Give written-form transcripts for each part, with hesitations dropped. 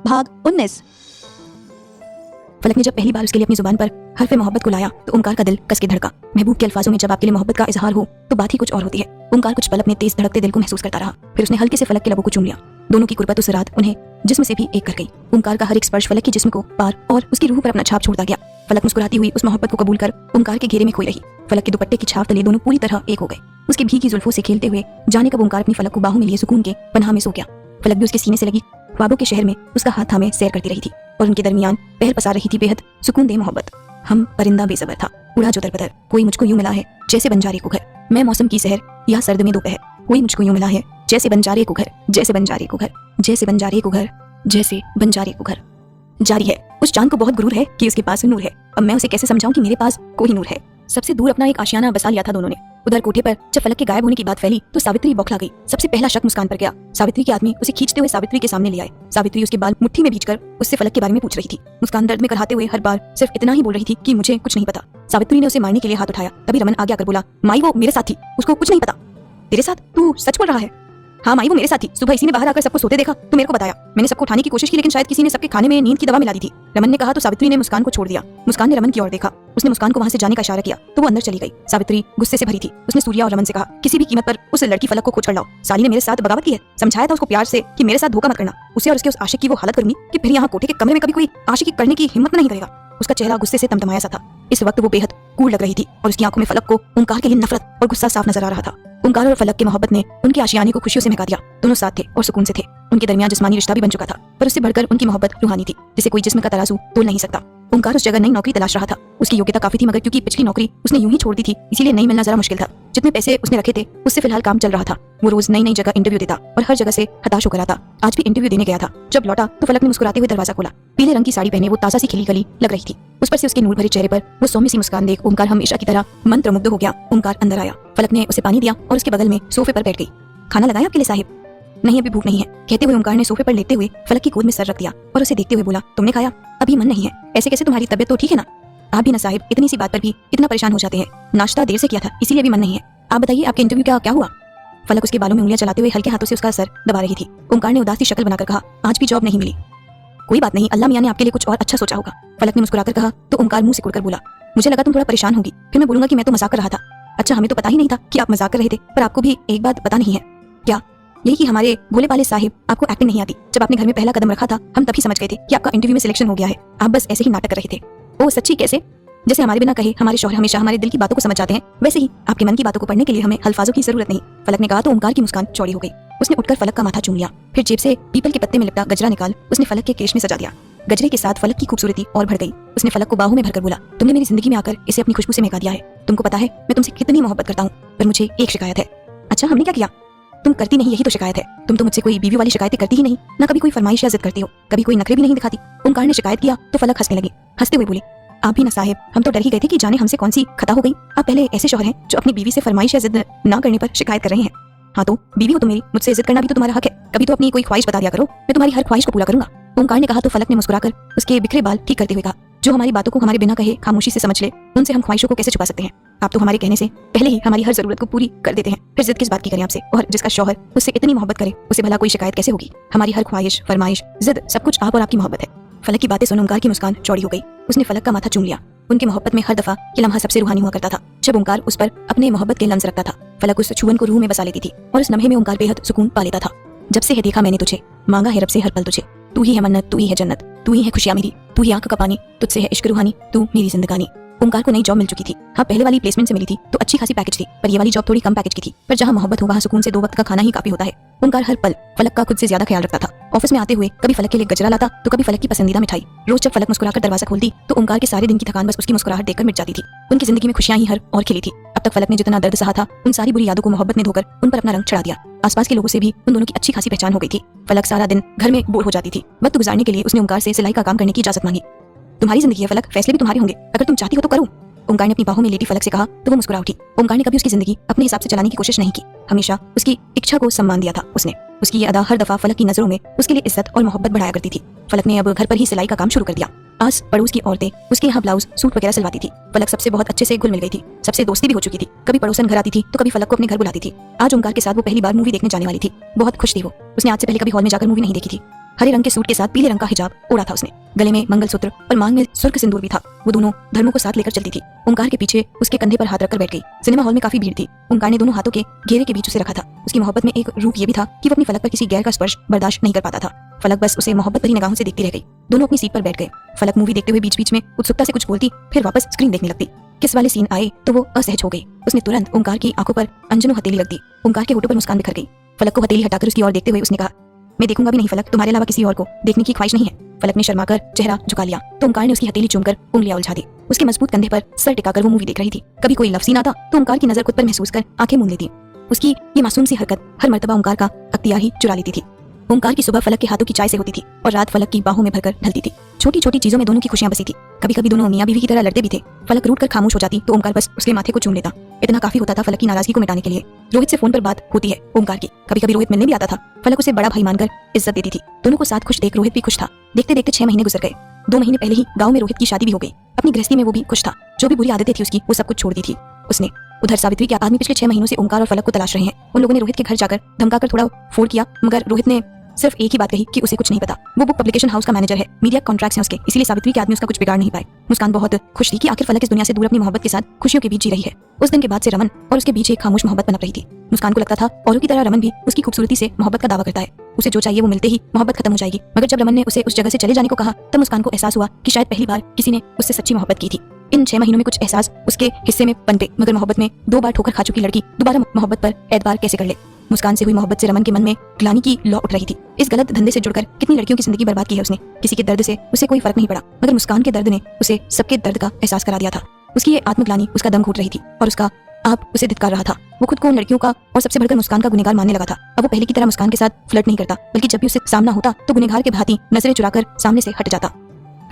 भाग 19। फलक ने जब पहली बार उसके लिए अपनी जुबान पर हर्फ़े मोहब्बत को लाया तो ओंकार का दिल कस के धड़का। महबूब के अल्फाजों में जब आपके लिए मोहब्बत का इजहार हो तो बात ही कुछ और होती है। ओंकार कुछ पल अपने तेज धड़कते दिल को महसूस करता रहा, फिर उसने हल्के से फलक के लबों को चूम लिया। दोनों की कुर्बत उस रात उन्हें जिस्म से भी एक कर गई। ओंकार का हर एक स्पर्श फलक के जिस्म को पार और उसकी रूह पर अपना छाप छोड़ता गया। फलक मुस्कुराती हुई उस मोहब्बत को कबूल कर ओंकार के घेरे में खोई रही। फलक के दुपट्टे की छाप तले दोनों पूरी तरह एक हो गए। उसकी भीगी जुल्फों से खेलते हुए जाने कब ओंकार अपनी फलक को बाहों में लिए सुकून के पनाह में सो गया। फलक भी उसके सीने से लगी ख्वाबों के शहर में उसका हाथ थामे सैर करती रही थी और उनके दरमियान पहल पसार रही थी बेहद सुकून दे मोहब्बत। हम परिंदा बेसबर था, उड़ा जो दर-बदर, कोई मुझको यूं मिला है जैसे बंजारे को घर। मैं मौसम की सहर या सर्द में दोपहर, कोई मुझको यूं मिला है जैसे बंजारे को घर, जैसे बंजारे को घर, जैसे बंजारे को घर, जैसे बंजारे को घर। जारी है, उस चांद को बहुत गुरूर है कि उसके पास नूर है। अब मैं उसे कैसे समझाऊं कि मेरे पास कोई नूर है। सबसे दूर अपना एक आशियाना बसा लिया था दोनों ने। उधर कोठे पर जब फलक के गायब होने की बात फैली तो सावित्री बौखला गई। सबसे पहला शक मुस्कान पर गया। सावित्री के आदमी उसे खींचते हुए सावित्री के सामने ले आए। सावित्री उसके बाल मुट्ठी में बींचकर उससे फलक के बारे में पूछ रही थी। मुस्कान दर्द में कराहते हुए हर बार सिर्फ इतना ही बोल रही थी कि मुझे कुछ नहीं पता। सावित्री ने उसे मारने के लिए हाथ उठाया, तभी रमन आगे आकर बोला, माई वो मेरे साथ थी, उसको कुछ नहीं पता। तेरे साथ? तू सच बोल रहा है? हाँ माई, वो मेरे साथ थी। सुबह इसी ने बाहर आकर सबको सोते देखा तो मेरे को बताया। मैंने सबको उठाने की कोशिश की लेकिन शायद किसी ने सबके खाने में नींद की दवा मिला दी थी। रमन ने कहा तो सावित्री ने मुस्कान को छोड़ दिया। मुस्कान ने रमन की ओर देखा। उसने मुस्कान को वहां से जाने का इशारा किया तो वो अंदर चली गई। सावित्री गुस्से से भरी थी। उसने सूर्या और रमन से कहा, किसी भी कीमत पर उस लड़की फलक को खोज कर लाओ। साली ने मेरे साथ बगावत की है। समझाया था उसको प्यार से कि मेरे साथ धोखा मत करना। उसे और उसके उस आशिक की वो हालत करूंगी कि फिर यहाँ कोठे के कमरे में कभी कोई आशिकी करने की हिम्मत नहीं करेगा। उसका चेहरा गुस्से से तमतमाया सा था। इस वक्त वो बेहद कूल लग रही थी और उसकी आंखों में फलक को ओंकार के लिए नफरत और गुस्सा साफ नजर आ रहा था। ओंकार और फलक की मोहब्बत ने उनकी आशियाने को खुशियों से महका दिया। दोनों साथ थे और सुकून से थे। उनके दरमियान जिस्मानी रिश्ता भी बन चुका था, पर उससे बढ़कर उनकी मोहब्बत रूहानी थी जिसे कोई जिस्म का तराजू तोल नहीं सकता। ओंकार उस जगह नई नौकरी तलाश रहा था। उसकी योग्यता काफी थी, मगर क्योंकि पिछली नौकरी उसने यूं ही छोड़ दी थी इसीलिए नई मिलना जरा मुश्किल था। जितने पैसे उसने रखे थे उससे फिलहाल काम चल रहा था। वो रोज नई नई जगह इंटरव्यू देता और हर जगह से हताश होकर आता। आज भी इंटरव्यू देने गया था। जब लौटा तो फलक ने मुस्कुराते हुए दरवाजा खोला। पीले रंग की साड़ी पहने वो ताजा सी खिली गली लग रही थी। उस पर से उसके नूर भरे चेहरे पर वो सौम्य सी मुस्कान देख ओंकार हमेशा की तरह मंत्रमुग्ध हो गया। ओंकार अंदर आया। फलक ने उसे पानी दिया और उसके बगल में सोफे पर बैठ गई। खाना लगाया आपके लिए साहिब? नहीं, अभी भूख नहीं है, कहते हुए ओंकार ने सोफे पर लेटते हुए फलक की गोद में सर रख दिया और उसे देखते हुए बोला, तुमने खाया? अभी मन नहीं है। ऐसे कैसे, तुम्हारी तबीयत तो ठीक है ना? आप भी ना साहिब, इतनी सी बात पर भी इतना परेशान हो जाते हैं। नाश्ता देर से किया था इसीलिए भी मन नहीं है। आप बताइए आपके इंटरव्यू का क्या हुआ? फलक उसके बालों में उंगलियां चलाते हुए हल्के हाथों से उसका सर दबा रही थी। ओंकार ने उदासी शक्ल बनाकर कहा, आज भी जॉब नहीं मिली। कोई बात नहीं, अल्लाह मियां ने आपके लिए कुछ और अच्छा सोचा होगा। फलक ने मुस्कुराकर कहा तो ओंकार मुंह सिकुड़कर बोला, मुझे लगा तुम थोड़ा परेशान होगी, फिर मैं बोलूंगा कि मैं तो मजाक कर रहा था। अच्छा, हमें तो पता ही नहीं था कि आप मजाक कर रहे थे, पर आपको भी एक बात पता नहीं है क्या? यही कि हमारे भोले भाले साहिब आपको एक्टिंग नहीं आती। जब आपने घर में पहला कदम रखा था हम तभी समझ गए थे कि आपका इंटरव्यू में सिलेक्शन हो गया है। आप बस ऐसे ही नाटक कर रहे थे। ओह सच्ची? कैसे? जैसे हमारे बिना कहे हमारे शौहर हमेशा हमारे दिल की बातों को समझ जाते हैं, वैसे ही आपके मन की बातों को पढ़ने के लिए हमें अल्फाजों की जरूरत नहीं। फलक ने कहा तो ओंकार की मुस्कान चौड़ी हो गई। उसने उठकर फलक का माथा चूम लिया, फिर जेब से पीपल के पत्ते में लिपटा गजरा निकाल उसने फलक के केश में सजा दिया। गजरे के साथ फलक की खूबसूरती और बढ़ गई। उसने फलक को बाहों में भरकर बोला, तुमने मेरी जिंदगी में आकर इसे अपनी खुशबू से महका दिया है। तुमको पता है मैं तुमसे कितनी मोहब्बत करता हूँ, पर मुझे एक शिकायत है। अच्छा, हमने क्या किया? तुम करती नहीं, यही तो शिकायत है। तुम तो मुझसे कोई बीवी वाली शिकायतें करती ही नहीं, ना कभी कोई फरमाइश या जिद करती हो, कभी कोई नखरे भी नहीं दिखाती। ओंकार ने शिकायत किया तो फलक हंसने लगी। हंसते हुए बोली, आप भी ना साहिब, हम तो डर ही गए थे कि जाने हमसे कौन सी खता हो गई। आप पहले ऐसे शौहर हैं जो अपनी बीवी से फरमाइश या जिद ना करने पर शिकायत कर रहे हैं। हाँ तो बीवी हो तो मेरी, मुझसे जिद करना भी तो तुम्हारा हक है। कभी तो अपनी कोई ख्वाहिश बता दिया करो, मैं तुम्हारी हर ख्वाहिश को पूरा करूंगा। ओंकार ने कहा तो फलक ने मुस्कुराकर उसके बिखरे बाल ठीक करते हुए कहा, जो हमारी बातों को हमारे बिना कहे खामोशी से समझ ले, उनसे हम ख्वाहिशों को कैसे छुपा सकते हैं? आप तो हमारे कहने से पहले ही हमारी हर जरूरत को पूरी कर देते हैं, फिर जिद किस बात की करें आपसे? और जिसका शौहर उससे इतनी मोहब्बत करे उसे भला कोई शिकायत कैसे होगी? हमारी हर ख्वाहिश, फरमाइश, जिद सब कुछ आप और आपकी मोहब्बत है। फलक की बातें सुन ओंकार की मुस्कान चौड़ी हो गई। उसने फलक का माथा चूम लिया। उनकी मोहब्बत में हर दफा ये लम्हा सबसे रूहानी हुआ करता था जब ओंकार उस पर अपने मोहब्बत के लम्स रखता था। फलक उस छुअन को रूह में बसा लेती थी और उस लम्हे में ओंकार बेहद सुकून पा लेता था। जब से है देखा मैंने तुझे, मांगा है रब से हर पल तुझे, तू ही है मन्नत, तू ही है जन्नत, तू ही है खुशियां मेरी, तू ही आंख का पानी, तुझसे है इश्क रूहानी, तू मेरी जिंदगानी। ओंकार को नई जॉब मिल चुकी थी। हाँ, पहले वाली प्लेसमेंट से मिली थी तो अच्छी खासी पैकेज थी, पर ये वाली जॉब थोड़ी कम पैकेज की थी। पर जहाँ मोहब्बत हो वहाँ सुकून से 2 वक्त का खाना ही काफी होता है। ओंकार हर पल फलक का खुद से ज्यादा ख्याल रखता था। ऑफिस में आते हुए कभी फलक के लिए गजरा लाता तो कभी फलक की पसंदीदा मिठाई। रोज जब फलक मुस्कुराकर दरवाजा खोलती तो ओंकार के सारे दिन की थकान बस उसकी मुस्कुराहट देखकर मिट जाती थी। उनकी जिंदगी में खुशियां ही हर और खिली थी। अब तक फलक ने जितना दर्द सहा था उन सारी बुरी यादों को मोहब्बत ने धोकर उन पर अपना रंग चढ़ा दिया। आसपास के लोगों से भी उन दोनों की अच्छी खासी पहचान हो गई थी। फलक सारा दिन घर में बोर हो जाती थी। वक्त गुजारने के लिए उसने ओंकार से सिलाई का काम करने की इजाजत मांगी। तुम्हारी जिंदगी है फलक, फैसले भी तुम्हारे होंगे, अगर तुम चाहती हो तो करो। ओंकार ने अपनी बाहों में लेटी फलक से कहा तो वो मुस्कुरा उठी। ओंकार ने कभी उसकी जिंदगी अपने हिसाब से चलाने की कोशिश नहीं की, हमेशा उसकी इच्छा को सम्मान दिया था उसने। उसकी ये अदा हर दफा फलक की नजरों में उसके लिए इज्जत और मोहब्बत बढ़ाया करती थी। फलक ने अब घर पर ही सिलाई का काम शुरू कर दिया। आस पड़ोस की औरतें उसके यहाँ ब्लाउज, सूट वगैरह सिलवाती थी। फलक सबसे बहुत अच्छे से घुल मिल गई थी, सबसे दोस्ती भी हो चुकी थी। कभी पड़ोसन घर आती थी तो कभी फलक को अपने घर बुलाती थी। आज ओंकार के साथ वो पहली बार मूवी देखने जाने वाली थी। बहुत खुश थी वो। उसने आज से पहले कभी हॉल में जाकर मूवी नहीं देखी थी। हरे रंग के सूट के साथ पीले रंग का हिजाब ओढ़ा था उसने। गले में मंगलसूत्र और मांग में सुर्ख सिंदूर भी था। वो दोनों धर्मों को साथ लेकर चलती थी। ओंकार के पीछे उसके कंधे पर हाथ रखकर बैठ गई। सिनेमा हॉल में काफी भीड़ थी। ओंकार ने दोनों हाथों के घेरे के बीच उसे रखा था। उसकी मोहब्बत में एक रूप ये भी था कि वो अपनी फलक पर किसी गैर का स्पर्श बर्दाश्त नहीं कर पाता था। फलक बस उसे मोहब्बत भरी निगाहों से देखती रह गई। दोनों अपनी सीट पर बैठ गए। फलक मूवी देखते हुए बीच बीच में उत्सुकता से कुछ बोलती, फिर वापस स्क्रीन देखने लगती। किस वाले सीन आए तो वो असहज हो गई। उसने तुरंत ओंकार की आंखों पर अंजनों हथेली रख दी। ओंकार के होठों पर मुस्कान बिखर गई। फलक को हथेली हटाकर उसकी ओर देखते हुए उसने कहा, मैं देखूंगा भी नहीं फलक, तुम्हारे अलावा किसी और को देखने की ख्वाहिश नहीं है। फलक ने शर्माकर चेहरा झुका लिया तो ओंकार ने उसकी हथेली चूमकर उंगलियां उलझा दी। उसके मजबूत कंधे पर सर टिकाकर वो मूवी देख रही थी। कभी कोई लव सीन आता तो ओंकार की नजर खुद पर महसूस कर आंखें मूंद लेती। उसकी ये मासूम सी हरकत हर मर्तबा ओंकार का अख्तियार ही चुरा लेती थी। ओंकार की सुबह फलक के हाथों की चाय से होती थी और रात फलक की बाहों में भरकर ढलती थी। छोटी छोटी चीजों में दोनों की खुशियां बसी थी। कभी कभी दोनों मियां बीवी की तरह लड़ते भी थे। फलक रूठ कर खामोश हो जाती तो ओंकार बस उसके माथे को चूम लेता। इतना काफी होता था फलक की नाराजगी को मिटाने के लिए। रोहित से फोन पर बात होती है ओंकार की। कभी कभी रोहित मिलने भी आता था। फलक उसे बड़ा भाई मानकर इज्जत देती थी। दोनों को साथ खुश देख रोहित भी खुश था। देखते देखते 6 महीने गुजर गए। 2 महीने पहले ही गाँव में रोहित की शादी भी हो गई। अपनी गृहस्थी में वो भी खुश था। जो भी बुरी आदतें थी उसकी वो सब कुछ छोड़ दी थी उसने। उधर सावित्री के आदमी पिछले 6 महीनों से ओंकार और फलक को तलाश रहे हैं। उन लोगों ने रोहित के घर जाकर धमकाकर थोड़ा फोड़ किया, मगर रोहित ने सिर्फ एक ही बात कही कि उसे कुछ नहीं पता। वो बुक पब्लिकेशन हाउस का मैनेजर है, मीडिया कॉन्ट्रैक्ट्स हैं उसके, इसीलिए सावित्री के आदमी उसका कुछ बिगाड़ नहीं पाए। मुस्कान बहुत खुश थी कि आखिर फलक इस दुनिया से दूर अपनी मोहब्बत के साथ खुशियों के बीच जी रही है। उस दिन के बाद से रमन और उसके बीच एक खामोश मोहब्बत पनप रही थी। मुस्कान को लगता था औरों की तरह रमन भी उसकी खूबसूरती से मोहब्बत का दावा करता है। उसे जो चाहिए वो मिलते ही मोहब्बत खत्म हो जाएगी। मगर जब रमन ने उसे उस जगह से चले जाने को कहा तब मुस्कान को एहसास हुआ कि शायद पहली बार किसी ने उससे सच्ची मोहब्बत की थी। इन 6 महीनों में कुछ एहसास उसके हिस्से में पनपे, मगर मोहब्बत में 2 बार ठोकर खा चुकी लड़की दोबारा मोहब्बत पर एतबार कैसे कर ले। मुस्कान से हुई मोहब्बत से रमन के मन में ग्लानि की लौ उठ रही थी। इस गलत धंधे से जुड़कर कितनी लड़कियों की जिंदगी बर्बाद की है उसने। किसी के दर्द से उसे कोई फर्क नहीं पड़ा, मगर मुस्कान के दर्द ने उसे सबके दर्द का एहसास करा दिया था। उसकी ये आत्मग्लानि उसका दम घूट रही थी और उसका आप उसे धिक्कार रहा था। वो खुद को उन लड़कियों का और सबसे बढ़कर मुस्कान का गुनहगार मानने लगा था। अब वो पहले की तरह मुस्कान के साथ फ्लर्ट नहीं करता, बल्कि जब भी उससे सामना होता तो गुनहगार के भांति नजरें चुराकर सामने से हट जाता।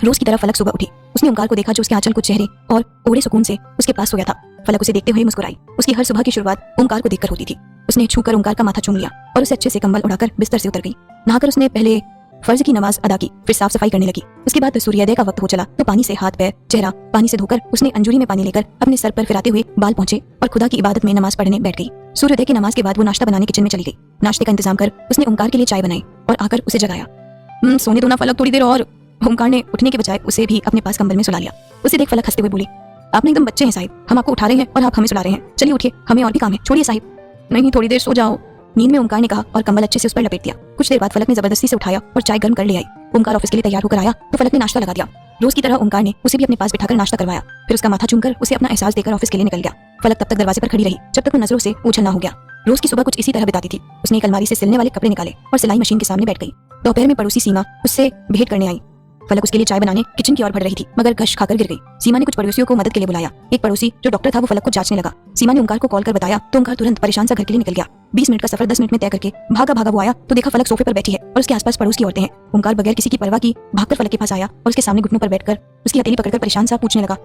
रोज की तरह फलक सुबह उठी। उसने ओंकार को देखा जो उसके आंचल को चेहरे और ओढ़े सुकून से उसके पास सो गया था। फलक उसे देखते हुए मुस्कुराई। उसकी हर सुबह की शुरुआत ओंकार को देखकर होती थी। उसने छूकर ओंकार का माथा चूम लिया और उसे अच्छे से कंबल उड़ाकर बिस्तर से उतर गई। नहाकर उसने पहले फर्ज की नमाज अदा की, फिर साफ सफाई करने लगी। उसके बाद सूर्योदय का वक्त हो चला तो पानी से हाथ पैर चेहरा पानी से धोकर उसने अंजूरी में पानी लेकर अपने सर पर फिराते हुए बाल पहुंचे और खुदा की इबादत में नमाज पढ़ने बैठ गई। सूर्योदय की नमाज के बाद वो नाश्ता बनाने किचन में चली गई। नाश्ते का इंतजाम कर उसने ओंकार के लिए चाय बनाई और आकर उसे जगाया। सोने दो ना फलक थोड़ी देर और। ओंकार ने उठने के बजाय उसे भी अपने पास कंबल में सुला लिया। उसे देख फलक हंसते हुए बोली, आपने एकदम बच्चे हैं साहिब, हम आपको उठा रहे हैं और आप हमें सुला रहे हैं। चलिए उठिए, हमें और भी काम है, छोड़िए साहिब। नहीं थोड़ी देर सो जाओ, नींद में ओंकार ने कहा और कंबल अच्छे से उस पर लपेट दिया। कुछ देर बाद फलक ने जबरदस्ती से उठाया और चाय गर्म कर ले आई। ओंकार ऑफिस के लिए तैयार होकर आया तो फलक ने नाश्ता लगा दिया। रोज की तरह ओंकार ने उसे भी अपने पास बिठाकर नाश्ता करवाया, फिर उसका माथा चूमकर उसे अपना एहसास देकर ऑफिस के लिए निकल गया। फलक तब तक दरवाजे पर खड़ी रही जब तक वो नजरों से ओझल ना हो गया। रोज की सुबह कुछ इसी तरह बिताती थी। उसने एक अलमारी से सिलने वाले कपड़े निकाले और सिलाई मशीन के सामने बैठ गई। दोपहर में पड़ोसी सीमा उससे भेंट करने आई। फलक उसके लिए चाय बनाने किचन की ओर बढ़ रही थी, मगर गश खाकर गिर गई। सीमा ने कुछ पड़ोसियों को मदद के लिए बुलाया। एक पड़ोसी जो डॉक्टर था वो फलक को जांचने लगा। सीमा ने ओंकार को कॉल कर बताया तो ओंकार तुरंत परेशान सा घर के लिए निकल गया। 20 मिनट का सफर 10 मिनट में तय करके भागा भागा वो आया तो देखा फलक सोफे पर बैठी है और उसके आसपास पड़ोस की औरतें हैं। ओंकार बगैर किसी की परवाह की भागकर फलक के पास आया और उसके सामने घुटनों पर बैठकर उसकी हथेली पकड़कर परेशान सा पूछने लगा,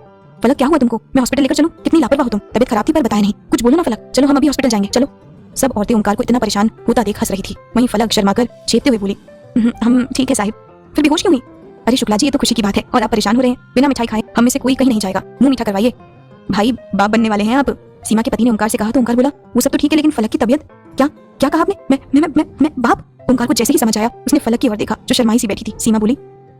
फलक क्या हुआ तुमको? मैं हॉस्पिटल लेकर चलूं? कितनी लापरवाह हो तुम, तबीयत खराब थी पर बताया नहीं, कुछ बोलो ना फलक, चलो हम अभी हॉस्पिटल जाएंगे, चलो। सब औरतें ओंकार को इतना परेशान होता देख हंस रही थी। वहीं फलक शर्माकर छेपते हुए बोली, हम ठीक है साहिब। फिर बेहोश क्यों हुई? अरे शुक्ला जी, ये तो खुशी की बात है और आप परेशान हो रहे हैं। बिना मिठाई खाए हम में से कोई कहीं नहीं जाएगा, मुंह मीठा करवाइए। भाई बाप बनने वाले हैं आप, सीमा के पति ने ओंकार से कहा तो ओंकार बोला, वो सब तो ठीक है लेकिन फलक की तबीयत। क्या क्या कहा आपने? मैं बाप? ओंकार को जैसे ही समझ आया उसने फलक की ओर देखा जो शर्माई सी बैठी थी। सीमा बोली,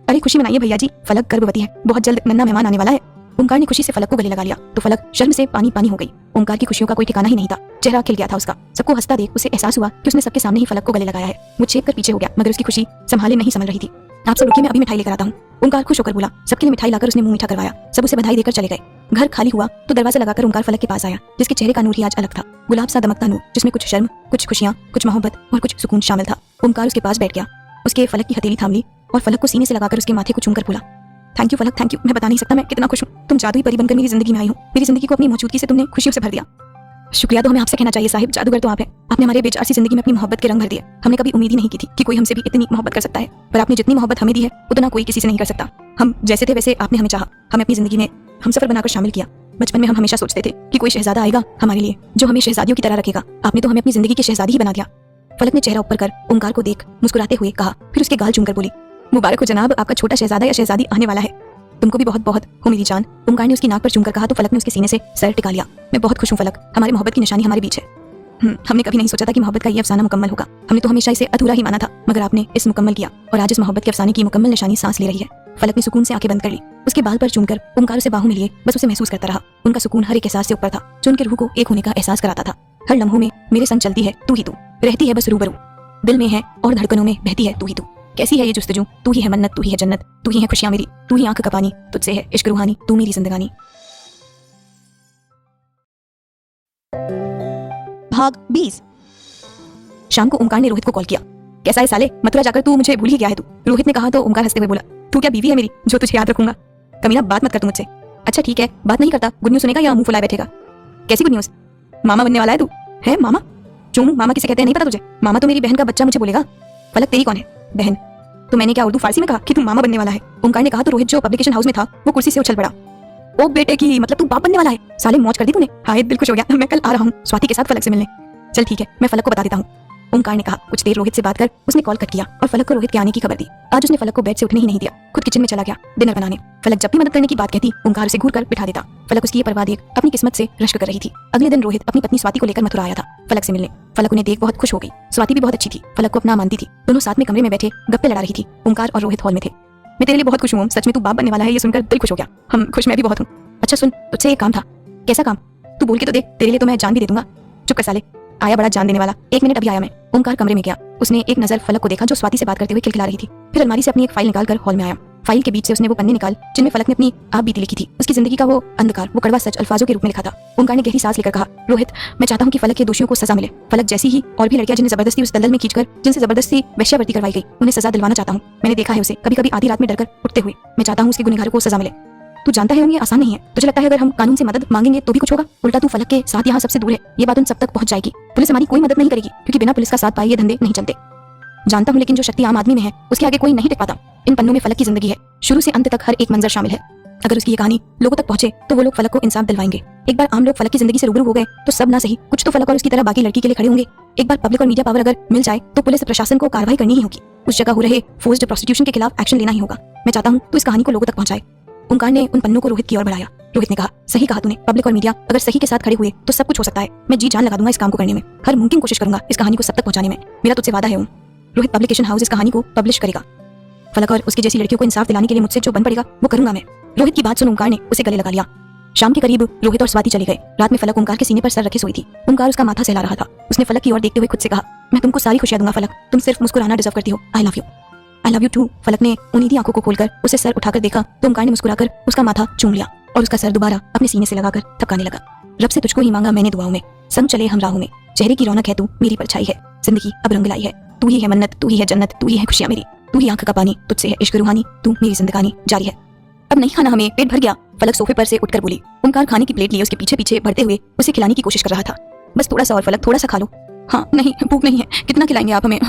अरे खुशी मनाइए भैया जी, फलक गर्भवती है, बहुत जल्द नन्हा मेहमान आने वाला है। ओंकार ने खुशी से फलक को गले लगा लिया तो फलक शर्म से पानी पानी हो गई। ओंकार की खुशियों का कोई ठिकाना ही नहीं था। चेहरा खिल गया था उसका। सबको हंसता देख उसे एहसास हुआ कि उसने सबके सामने ही फलक को गले लगाया है। वो छेक कर पीछे हो गया, मगर उसकी खुशी संभाले नहीं संभल रही थी। आप सब रुकिए, मैं अभी मिठाई लेकर आता हूँ। ओंकार खुश होकर बोला। सबके लिए मिठाई लाकर उसने मुंह मीठा करवाया। सब उसे बधाई देकर चले गए। घर खाली हुआ तो दरवाजा लगाकर ओंकार फलक के पास आया, जिसके चेहरे का नूर ही आज अलग था। गुलाब सा दमकता नूर, जिसमें कुछ शर्म, कुछ खुशियां, कुछ मोहब्बत और कुछ सुकून शामिल था। ओंकार उसके पास बैठ गया, उसके फलक की हथेली थाम ली और फलक को सीने से लगाकर उसके माथे को चूमकर बोला, थैंक यू फलक, थैंक यू। मैं बता नहीं सकता मैं कितना खुश हूँ। तुम जादुई परी बनकर मेरी जिंदगी में आई हो। मेरी जिंदगी को अपनी मौजूदगी से तुमने खुशियों से भर दिया। शुक्रिया तो हमें आपसे कहना चाहिए साहिब, जादूगर तो आप हैं। आपने हमारे बेचार सी जिंदगी में अपनी मोहब्बत के रंग भर दिए। हमने कभी उम्मीद ही नहीं की थी कि कोई हमसे भी इतनी मोहब्बत कर सकता है, पर आपने जितनी मोहब्बत हमें दी है उतना कोई किसी से नहीं कर सकता। हम जैसे थे वैसे आपने हमें चाहा, हमें अपनी जिंदगी में हम सफर बनाकर शामिल किया। बचपन में हम हमेशा सोचते थे कि कोई शहजादा आएगा हमारे लिए जो हमें शहजादियों की तरह रखेगा। आपने तो हमें अपनी जिंदगी की शहजादी ही बना दिया। फलक ने चेहरा ऊपर कर ओंकार को देख मुस्कुराते हुए कहा, फिर उसके गाल चूमकर बोली, मुबारक हो जनाब, आपका छोटा शहजादा या शहजादी आने वाला है। तुमको भी बहुत बहुत हो मेरी जान। ओंकार ने उसकी नाक पर चूमकर कहा तो फलक ने उसके सीने से सर टिका लिया। मैं बहुत खुश हूँ फलक, हमारी मोहब्बत की निशानी हमारे बीच है। हमने कभी नहीं सोचा था कि मोहब्बत का ये अफसाना मुकम्मल होगा। हमने तो हमेशा इसे अधूरा ही माना था, मगर आपने इस मुकम्मल किया और आज इस मोहब्बत के अफसाने की मुकम्मल निशानी सांस ले रही है। फलक ने सुकून से आंखें बंद कर ली। उसके बाल पर चूमकर ओंकार उसे बाहों में लिए बस उसे महसूस करता रहा। उनका सुकून हर एक एहसास से ऊपर था, जो उनके रूह को एक होने का एहसास कराता था। हर लम्हों में मेरे संग चलती है तू ही तू, रहती है बस रूबरू, दिल में है और धड़कनों में बहती है तू ही तू। कैसी है ये जुस्तजू, तू ही है मन्नत, तू ही है जन्नत, तू ही है खुशियां मेरी, तू ही आंख का पानी, तुझसे है इश्क रूहानी, तू मेरी जिंदगानी। भाग 20। शाम को ओंकार ने रोहित को कॉल किया। कैसा है साले, मथुरा जाकर तू मुझे भूल ही गया है तू? रोहित ने कहा तो ओंकार हंसते हुए बोला, तू क्या बीवी है मेरी जो तुझे याद रखूंगा? कमीना बात मत कर तू मुझसे। अच्छा ठीक है, बात नहीं करता, गुड न्यूज सुनेगा या मुंह फुलाए बैठेगा? कैसी गुड न्यूज? मामा बनने वाला है तू। है मामा? चुमू, मामा किसे कहते हैं नहीं पता तुझे? मामा तो मेरी बहन का बच्चा मुझे बोलेगा। फलक तेरी कौन है बहन? तो मैंने क्या उर्दू फारसी में कहा कि तू मामा बनने वाला है? ओंकार ने कहा तो रोहित जो पब्लिकेशन हाउस में था वो कुर्सी से उछल पड़ा। ओ बेटे की, मतलब तू बाप बनने वाला है? साले मौज कर दी तूने। हाय दिल खुश हो गया, मैं कल आ रहा हूँ स्वाति के साथ फलक से मिलने। चल ठीक है, मैं फलक को बता देता हूँ, ओंकार ने कहा। कुछ देर रोहित से बात कर उसने कॉल कट किया और फलक को रोहित के आने की खबर दी। आज उसने फलक को बेड से उठने ही नहीं दिया, खुद किचन में चला गया डिनर बनाने। फलक जब भी मदद करने की बात कहती ओंकार उसे घूर कर बिठा देता। फलक उसकी ये परवाह देख अपनी किस्मत से रश्क कर रही थी। अगले दिन रोहित अपनी पत्नी स्वाति को लेकर मथुरा आया था फलक से मिलने। फलक उन्हें देख बहुत खुश हो गई। स्वाति भी बहुत अच्छी थी, फलक को अपना मानती थी। दोनों साथ में कमरे में बैठे गप्पे लड़ा रही थी। ओंकार और रोहित हॉल में थे। मैं तेरे लिए बहुत खुश हूँ, सच में तू बाप बनने वाला है, ये सुनकर दिल खुश हो गया। हम खुश, मैं भी बहुत हूँ। अच्छा सुन, तुझसे एक काम था। कैसा काम? तू बोल के तो देख, तेरे लिए तो मैं जान भी दे दूंगा। चुप कर साले, आया बड़ा जान देने वाला। एक मिनट अभी आया मैं। ओंकार कमरे में गया। उसने एक नजर फलक को देखा जो स्वाति से बात करते हुए खिलखिला रही थी। फिर अलमारी से अपनी एक फाइल निकालकर हॉल में आया। फाइल के बीच से उसने वो पन्ने निकाल जिनमें फलक ने अपनी आप बीती लिखी थी। उसकी जिंदगी का वो अंधकार, वो कड़वा सच अल्फाजों के रूप में लिखा था। ओंकार ने गहरी सांस लेकर कहा, रोहित मैं चाहता हूँ कि फलक के दोषियों को सजा मिले। फलक जैसी ही और भी लड़कियां जिन्हें जबरदस्ती उस दलदल में खींचकर जिनसे जबरदस्ती वेश्यावृत्ति करवाई गई, उन्हें सजा दिलवाना चाहता हूँ। मैंने देखा है उसे कभी कभी आधी रात में डरकर उठते हुए। मैं चाहता हूँ उसके गुनहगारों को सजा मिले। तू जानता है ये आसान नहीं है। तुझे लगता है अगर हम कानून से मदद मांगेंगे तो भी कुछ होगा? उल्टा तू फलक के साथ यहाँ सबसे दूर है, ये बात उन सब तक पहुंच जाएगी। पुलिस हमारी कोई मदद नहीं करेगी क्योंकि बिना पुलिस का साथ पाए ये धंधे नहीं चलते। जानता हूँ, लेकिन जो शक्ति आम आदमी में है उसके आगे कोई नहीं टिक पाता। इन पन्नों में फलक की जिंदगी है, शुरू से अंत तक हर एक मंजर शामिल है। अगर उसकी ये कहानी लोगों तक पहुंचे तो वो लोग फलक को इंसाफ दिलवाएंगे। एक बार आम लोग फलक की जिंदगी से रूबरू हो गए तो सब ना सही कुछ तो फलक और उसकी तरह बाकी लड़की के लिए खड़े होंगे। एक बार पब्लिक और मीडिया पावर अगर मिल जाए तो पुलिस प्रशासन को कार्रवाई करनी ही होगी। उस जगह हो रहे फोर्स्ड प्रोस्टिट्यूशन के खिलाफ एक्शन लेना ही होगा। मैं चाहता हूँ तो इस कहानी को लोगों तक पहुंचाए। ओंकार ने उन पन्नों को रोहित की ओर बढ़ाया। रोहित ने कहा, सही कहा तूने, पब्लिक और मीडिया अगर सही के साथ खड़े हुए तो सब कुछ हो सकता है। मैं जी जान लगा दूंगा इस काम को करने में, हर मुमकिन कोशिश करूंगा इस कहानी को सब तक पहुंचाने में। मेरा तुझसे वादा है ओम। रोहित पब्लिकेशन हाउस इस कहानी को पब्लिश करेगा। फलक और उसकी जैसी लड़कियों को इंसाफ दिलाने के लिए मुझसे जो बन पड़ेगा वो करूंगा मैं। रोहित की बात सुन ओंकार ने उसे गले लगा लिया। शाम के करीब रोहित और स्वाति चले गए। रात में फलक ओंकार के सीने पर सर रखे सोई थी। ओंकार उसका माथा सहला रहा था। उसने फलक की ओर देखते हुए खुद से कहा, मैं तुमको सारी खुशियां दूंगा फलक, तुम सिर्फ मुस्कुराना डिजर्व करती हो। I love you. I love you too. Falak ने उन्हीं आंखों को खोलकर उसे सर उठाकर देखा तो ओंकार ने मुस्कुराकर उसका माथा चूम लिया और उसका सर दोबारा अपने सीने से लगाकर थपकाने लगा। रब से तुझको ही मांगा मैंने दुआओं में, संग चले हम राहों में, चेहरे की रौनक है तू मेरी परछाई है, जिंदगी अब रंग लाई है, तू ही है मन्नत, तू ही है जन्नत, तू ही है खुशियां मेरी, तू ही आंख का पानी, तुझसे है इश्क रूहानी, तू मेरी जिंदगानी। जारी है। अब नहीं खाना हमें, पेट भर गया। फलक सोफे पर से उठकर बोली। ओंकार खाने की प्लेट लिए उसके पीछे पीछे बढ़ते हुए उसे खिलाने की कोशिश कर रहा था। बस थोड़ा सा और फलक, थोड़ा सा खा लो। हाँ नहीं, भूख नहीं है, कितना खिलाएंगे आप हमें?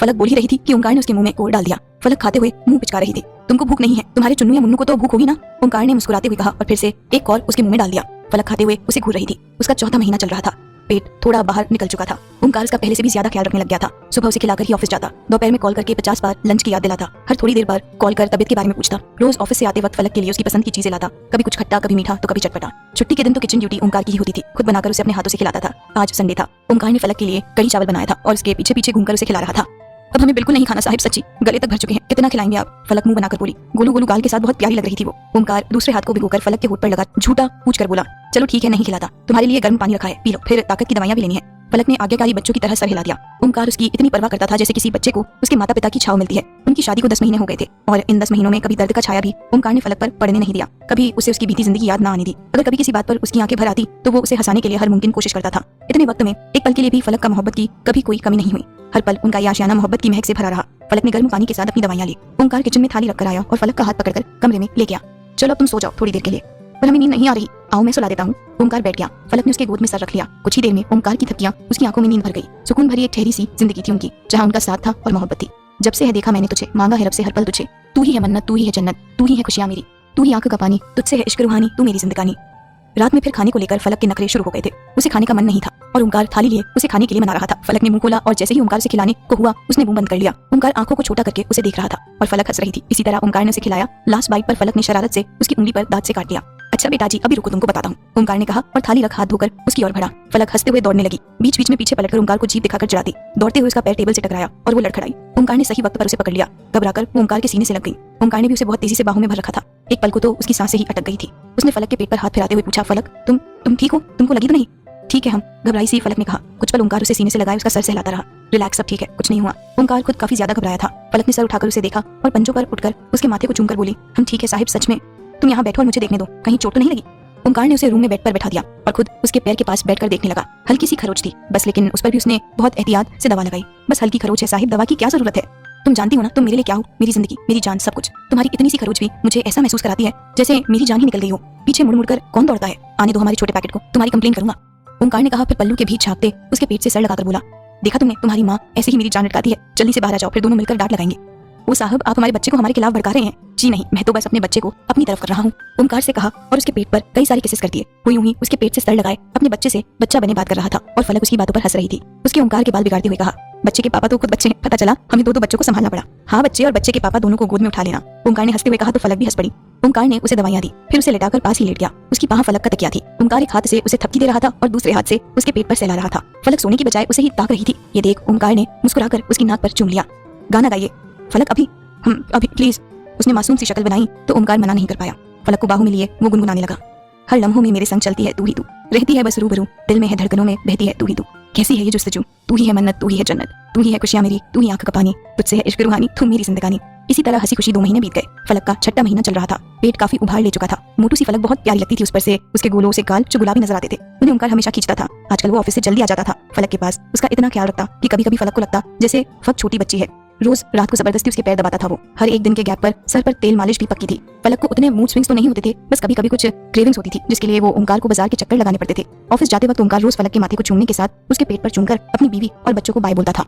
फलक बोल ही रही थी कि ओंकार ने उसके मुंह में कोर डाल दिया। फलक खाते हुए मुंह पिचका रही थी। तुमको भूख नहीं है, तुम्हारे चुन्नू या मुन्नू को तो भूख होगी ना? ओंकार ने मुस्कुराते हुए कहा और फिर से एक कौर उसके मुंह में डाल दिया। फलक खाते हुए उसे घूर रही थी। उसका चौथा महीना चल रहा था। पेट थोड़ा बाहर निकल चुका था। ओंकार उसका पहले से भी ज्यादा ख्याल रखने लग गया था। सुबह उसे खिलाकर ही ऑफिस जाता, दोपहर में कॉल करके 50 बार लंच की याद दिलाता, हर थोड़ी देर पर कॉल कर तबियत के बारे में पूछता। रोज ऑफिस से आते वक्त फलक के लिए उसकी पसंद की चीजें लाता, कभी कुछ खट्टा, कभी मीठा तो कभी चटपटा। छुट्टी के दिन तो किचन ड्यूटी ओंकार की ही होती थी, खुद बनाकर उसे अपने हाथों से खिलाता था। आज संडे था। ओंकार ने फलक के लिए कड़ी चावल बनाया था और उसके पीछे पीछे घूमकर उसे खिला रहा था। अब हमें बिल्कुल नहीं खाना साहिब, सच्ची गले तक भर चुके हैं, कितना खिलाएंगे आप? फलक मुंह बनाकर बोली। गोलू गोलू गाल के साथ बहुत प्यारी लग रही थी वो। ओंकार दूसरे हाथ को भिगोकर फलक के होठ पर लगा झूठा पूछ कर बोला, चलो ठीक है नहीं खिलाता, तुम्हारे लिए गर्म पानी रखा है, पी लो, फिर ताकत की दवाइयां भी लेनी है। फलक ने आज्ञाकारी बच्चों की तरह सर हिला दिया। ओंकार उसकी इतनी परवाह करता था जैसे किसी बच्चे को उसके माता पिता की छाव मिलती है। उनकी शादी को 10 महीने हो गए थे और इन 10 महीनों में कभी दर्द का छाया भी ओंकार ने फलक पर पड़ने नहीं दिया। कभी उसे उसकी बीती जिंदगी याद ना आने दी। अगर कभी किसी बात पर उसकी आंखें भर आती तो वो उसे हंसाने के लिए हर मुमकिन कोशिश करता था। इतने वक्त में एक पल के लिए भी फलक का मोहब्बत की कभी कोई कमी नहीं हुई। हर पल उनका ये आशियाना मोहब्बत की महक से भरा रहा। फलक ने गर्म पानी के साथ अपनी दवाइयां ली। ओंकार किचन में थाली रखकर आया और फलक का हाथ पकड़कर कमरे में ले गया। चलो अब तुम सो जाओ थोड़ी देर के लिए, पर हमें नींद नहीं आ रही, आओ मैं सुला देता हूँ। ओंकार बैठ गया। फलक ने उसके गोद में सर रख लिया। कुछ ही देर में ओंकार की थपकियां उसकी आंखों में नींद भर गई। सुकून भरी एक ठहरी सी जिंदगी थी उनकी, जहाँ उनका साथ था और मोहब्बत थी। जब से है देखा मैंने तुझे, मांगा है रब से हर पल तुझे, तू ही है मन्नत, तू ही है जन्नत, तू ही है खुशियां मेरी, तू ही आंख का पानी, तुझसे है इश्क रूहानी, तू मेरी जिंदगानी। रात में फिर खाने को लेकर फलक के नखरे शुरू हो गए थे। उसे खाने का मन नहीं था और ओंकार थाली लिए उसे खाने के लिए मना रहा था। फलक ने मुंह खोला और जैसे ही ओंकार से खिलाने को हुआ उसने मुंह बंद कर लिया। ओंकार आंखों को छोटा करके उसे देख रहा था और फलक हंस रही थी। इसी तरह ओंकार ने उसे खिलाया। लास्ट बाइट पर फलक ने शरारत से उसकी उंगली पर दांत से काट लिया। अच्छा बेटा जी, अभी रुको, तुमको बताता हूँ, ओंकार ने कहा और थाली रख हाथ धोकर उसकी ओर बढ़ा। फलक हंसते हुए दौड़ने लगी। बीच बीच में पीछे पलटकर ओंकार को जीभ दिखाकर चिढ़ाती। दौड़ते हुए उसका पैर टेबल से टकराया और वो लड़खड़ाई। ओंकार ने सही वक्त पर उसे पकड़ लिया। घबराकर वो ओंकार के सीने से लग गई। ओंकार ने भी उसे बहुत तेजी से बाहों में भर रखा था। एक पल को तो उसकी सांसें ही अटक गई थी। उसने फलक के पेट पर हाथ फिराते हुए पूछा, फलक तुम ठीक हो? तुमको लगी तो नहीं? ठीक है हम, घबराई सी फलक ने कहा। कुछ पल ओंकार उसे सीने से लगाए उसका सर सहलाता रहा। रिलैक्स, सब ठीक है, कुछ नहीं हुआ। ओंकार खुद काफी ज्यादा घबराया था। फलक ने सर उठाकर उसे देखा और पंजों पर उठकर उसके माथे को चूमकर बोली, हम ठीक है साहिब, सच में। तुम यहाँ बैठो और मुझे देखने दो, कहीं चोट तो नहीं लगी? ओंकार ने उसे रूम में बेड पर बैठा दिया और खुद उसके पैर के पास बैठकर देखने लगा। हल्की सी खरोच थी बस, लेकिन उस पर भी उसने बहुत एहतियात से दवा लगाई। बस हल्की खरोच है साहिब, दवा की क्या जरूरत है? तुम जानती हो ना तुम मेरे लिए क्या हो, मेरी जिंदगी, मेरी जान, सब कुछ। तुम्हारी इतनी सी खरोच भी मुझे ऐसा महसूस कराती है जैसे मेरी जान ही निकल गई हो। पीछे मुड़ मुड़कर कौन दौड़ता है? आने दो हमारे छोटे पैकेट को, तुम्हारी कंप्लेन करूंगा। ओंकार ने कहा, फिर पल्लू के बीच झांकते उसके पेट से सर लगाकर बोला, देखा तुमने, तुम्हारी माँ ऐसे ही मेरी जान लटकाती है। जल्दी से बाहर आ जाओ, फिर दोनों मिलकर डांट लगाएंगे। वो साहब, आप हमारे बच्चे को हमारे खिलाफ भड़का रहे हैं। जी नहीं, मैं तो बस अपने बच्चे को अपनी तरफ कर रहा हूँ, ओंकार से कहा और उसके पेट पर कई सारी किसेस कर दिए। वो यूं ही उसके पेट से सर लगाए अपने बच्चे से बच्चा बने बात कर रहा था और फलक उसकी बातों पर हंस रही थी। उसके ओंकार के बाल बिगाड़ते हुए कहा, बच्चे के पापा तो खुद बच्चे हैं, पता चला हमें दो बच्चों को संभालना पड़ा। हाँ, बच्चे और बच्चे के पापा दोनों को गोद में उठा लेना। ओंकार ने हंसते हुए कहा तो फलक भी हंस पड़ी। ओंकार ने उसे दवाइयां दी, फिर उसे लेटाकर पास ही लेट गया। उसकी बाह फलक का तकिया थी। ओंकार एक हाथ से उसे थपकी दे रहा था और दूसरे हाथ से उसके पेट पर सहला रहा था। फलक सोने की बजाय उसे ही ताक रही थी। ये देख ओंकार ने मुस्कुराकर उसकी नाक पर चूम लिया। गाना गाइए फलक, अभी प्लीज। उसने मासूम सी शक्ल बनाई तो ओंकार मना नहीं कर पाया। फलक को बाहों में लिए वो गुनगुनाने लगा, हर लम्हों में मेरे संग चलती है तू ही तू, रहती है बस रूबरू, दिल में है धड़कनों में बहती है तू ही तू। कैसी है ये जुस्तजू, तू ही है मन्नत, तू ही है जन्नत, तू ही है खुशियां मेरी, तू ही आंख का पानी, तुझसे है इश्क रूहानी, तू मेरी जिंदगानी। इसी तरह हंसी खुशी 2 महीने बीत गए। फलक का 6वां महीना चल रहा था। पेट काफी उभार ले चुका था। मोटू सी फलक बहुत प्यारी लगती थी। उस पर से उसके गोलों से गाल जो गुलाबी नजर आते थे उन्हें ओंकार हमेशा खींचता था। आजकल वो ऑफिस से जल्दी आ जाता था फलक के पास। उसका इतना ख्याल रखता कि कभी कभी फलक को लगता जैसे फक छोटी बच्ची है। रोज रात को जबरदस्ती उसके पैर दबाता था वो। हर एक दिन के गैप पर सर पर तेल मालिश भी पक्की थी। फलक को उतने मूड स्विंग्स तो नहीं होते थे, बस कभी कभी कुछ क्रेविंग्स होती थी जिसके लिए वो ओंकार को बाजार के चक्कर लगाने पड़ते थे। ऑफिस जाते वक्त ओंकार रोज फलक के माथे को चूमने के साथ उसके पेट पर चूमकर अपनी बीवी और बच्चों को बाय बोलता था।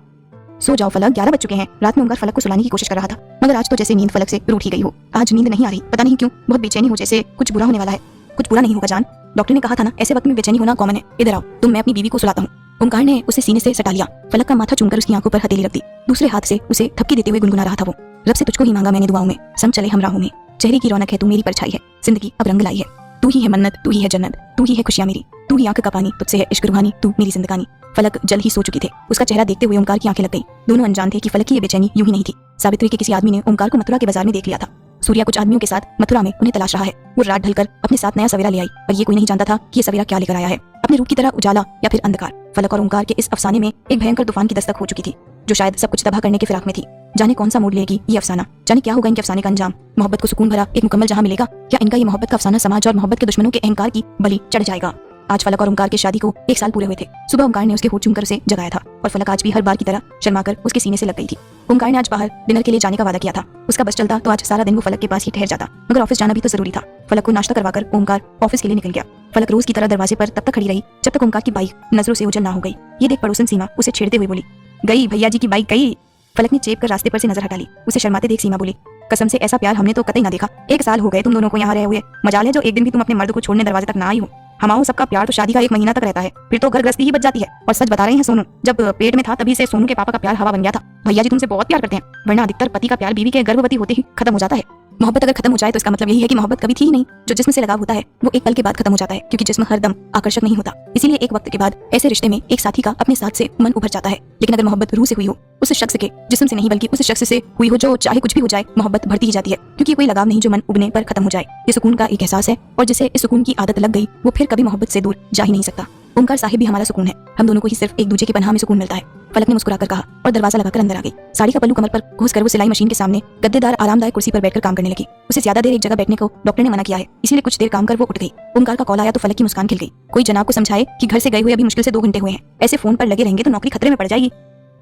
सो जाओ फलक, 11 बज चुके हैं। रात में ओंकार फलक को सुलाने की कोशिश कर रहा था, मगर आज तो जैसे नींद फलक से रूठ ही गई हो। आज नींद नहीं आ रही, पता नहीं क्यों, बहुत बेचैनी हो, जैसे कुछ बुरा होने वाला है। कुछ बुरा नहीं होगा जान, डॉक्टर ने कहा था ना ऐसे वक्त में बेचैनी होना कॉमन है। इधर आओ तुम, मैं अपनी बीवी को सुलाता हूँ। ओंकार ने उसे सीने से सटा लिया। फलक का माथा चूमकर उसकी आंखों पर हथेली रख दी। दूसरे हाथ से उसे थपकी देते हुए गुनगुना रहा था वो, रब से तुझको ही मांगा मैंने दुआओं में, संग चले हम राहों में, चेहरे की रौनक है तू मेरी परछाई है, जिंदगी अब रंग लाई है, तू ही है मन्नत, तू ही है जन्नत, तू ही है खुशियां मेरी, तू ही आंख का पानी, तुझसे है इश्क रूहानी, तू मेरी जिंदगानी। फलक जल ही सो चुकी थे। उसका चेहरा देखते हुए ओंकार की आंखें लग गई। दोनों अनजान थे कि फलक की ये बेचैनी यूं ही नहीं थी। सावित्री के किसी आदमी ने ओंकार को मथुरा के बाजार में देख लिया था। सूर्या कुछ आदमियों के साथ मथुरा में उन्हें तलाश रहा है। वो रात ढलकर अपने साथ नया सवेरा ले आई और ये कोई नहीं जानता था कि ये सवेरा क्या लेकर आया है, अपने रूप की तरह उजाला या फिर अंधकार। फलक और ओंकार के इस अफसाने में एक भयंकर तूफान की दस्तक हो चुकी थी जो शायद सब कुछ तबाह करने के फिराक में थी। जाने कौन सा मोड़ लेगी ये अफसाना, जाने क्या होगा इनके अफसाने का अंजाम। मोहब्बत को सुकून भरा एक मुकम्मल जहां मिलेगा, या इनका ये मोहब्बत का अफसाना समाज और मोहब्बत के दुश्मनों के अहंकार की बलि चढ़ जाएगा। आज फलक और ओंकार की शादी को 1 साल पूरे हुए थे। सुबह ओंकार ने उसके होठ चूमकर उसे जगाया था और फलक आज भी हर बार की तरह शर्माकर उसके सीने से लग गई थी। ओंकार ने आज बाहर डिनर के लिए जाने का वादा किया था। उसका बस चलता तो आज सारा दिन वो फलक के पास ही ठहर जाता, मगर ऑफिस जाना भी तो जरूरी था। फलक को नाश्ता करवाकर ओंकार ऑफिस के लिए निकल गया। फलक रोज की तरह दरवाजे पर तब तक खड़ी रही जब तक ओंकार की बाइक नजरों से ओझल ना हो गई। ये देख पड़ोसन सीमा उसे छेड़ते हुए बोली, गई भैया जी की बाइक गई। फलक ने चेप कर रास्ते पर से नजर हटा ली। उसे शर्माते देख सीमा बोली, कसम से ऐसा प्यार हमने तो कतई ना देखा। 1 साल हो गए तुम दोनों को यहाँ रहे हुए, मजाल है जो एक दिन भी तुम अपने मर्द को छोड़ने दरवाजे तक ना आई हो। हमाओ सबका प्यार तो शादी का 1 महीना तक रहता है, फिर तो घर गृहस्थी ही बच जाती है। और सच बता रहे हैं सोनू, जब पेट में था तभी से सोनू के पापा का प्यार हवा बन गया था। भैया जी तुमसे बहुत प्यार करते हैं, वरना अधिकतर पति का प्यार बीवी के गर्भवती होते ही खत्म हो जाता है। मोहब्बत अगर खत्म हो जाए तो इसका मतलब यही है कि मोहब्बत कभी थी ही नहीं। जो जिस्म से लगाव होता है वो एक पल के बाद खत्म हो जाता है, क्योंकि जिस्म हरदम आकर्षक नहीं होता। इसीलिए एक वक्त के बाद ऐसे रिश्ते में एक साथी का अपने साथ से मन उभर जाता है। लेकिन अगर मोहब्बत रूह से हुई हो, उस शख्स के जिस्म से नहीं बल्कि उस शख्स से हुई हो जो चाहे कुछ भी हो जाए मोहब्बत बढ़ती ही जाती है, क्योंकि कोई लगाव नहीं जो मन उबने पर खत्म हो जाए। ये सुकून का एक एहसास है और जिसे इस सुकून की आदत लग गई वो फिर कभी मोहब्बत से दूर जा ही नहीं सकता। ओंकार साहिब भी हमारा सुकून है, हम दोनों को ही सिर्फ एक दूसरे की पनाह में सुकून मिलता है। फलक ने मुस्कुराकर कहा और दरवाजा लगाकर अंदर आ गई। साड़ी का पल्लू कमर पर घुसकर वो सिलाई मशीन के सामने गद्देदार आरामदायक कुर्सी पर बैठकर काम करने लगी। उसे ज्यादा देर एक जगह बैठने को डॉक्टर ने मना किया है, इसीलिए कुछ देर काम कर वो उठ गई। ओंकार का कॉल आया तो फलक की मुस्कान खिल गई। कोई जनाब को समझाए कि घर से गए हुए अभी मुश्किल से 2 घंटे हुए हैं, ऐसे फोन पर लगे रहेंगे तो नौकरी खतरे में पड़ जाएगी।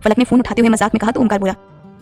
फलक ने फोन उठाते हुए मजाक में कहा तो ओंकार बोला,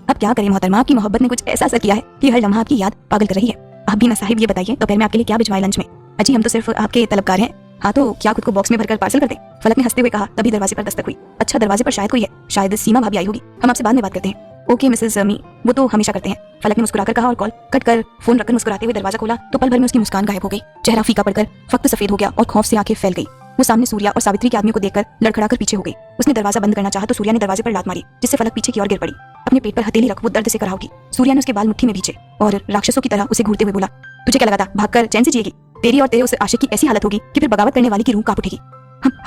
अब क्या करें मोहतरमा, आपकी मोहब्बत ने कुछ ऐसा असर किया है कि हर लम्हा आपकी याद पागल कर रही है। आप भी ना साहिब ये बताइए दोपहर में आपके लिए क्या भिजवाएं लंच में? अजी हम तो सिर्फ आपके तलबकार हैं। हाँ तो क्या खुद को बॉक्स में भरकर पार्सल कर दें? फलक ने हंसते हुए कहा। तभी दरवाजे पर दस्तक हुई। अच्छा दरवाजे पर शायद कोई है, शायद सीमा भाभी आई होगी, हम आपसे बाद में बात करते हैं। ओके मिसेस मी, वो तो हमेशा करते हैं। फलक ने मुस्कुराकर कहा और कॉल कट कर फोन रखकर मुस्कुराते हुए दरवाजा खोला तो पल भर में उसकी मुस्कान गायब हो गई। चेहरा फीका पड़कर फक्त सफेद हो गया और खौफ से आंखें फैल गई। वो सामने सूर्या और सावित्री के आदमी को देखकर लड़खड़ाकर पीछे हो गई। उसने दरवाजा बंद करना चाहा तो सूर्या ने दरवाजे पर लात मारी, जिससे फलक पीछे की ओर गिर पड़ी। अपने पेट पर हथेली रख वो दर्द से कराह उठी। सूर्या ने उसके बाल मुट्ठी में भींचे और राक्षसों की तरह उसे घूरते हुए बोला, तुझे क्या लगा था भागकर चैन से जिएगी? तेरी और तेरे उस आशिक की ऐसी हालत होगी कि फिर बगावत करने वाली की रूह कांप उठेगी।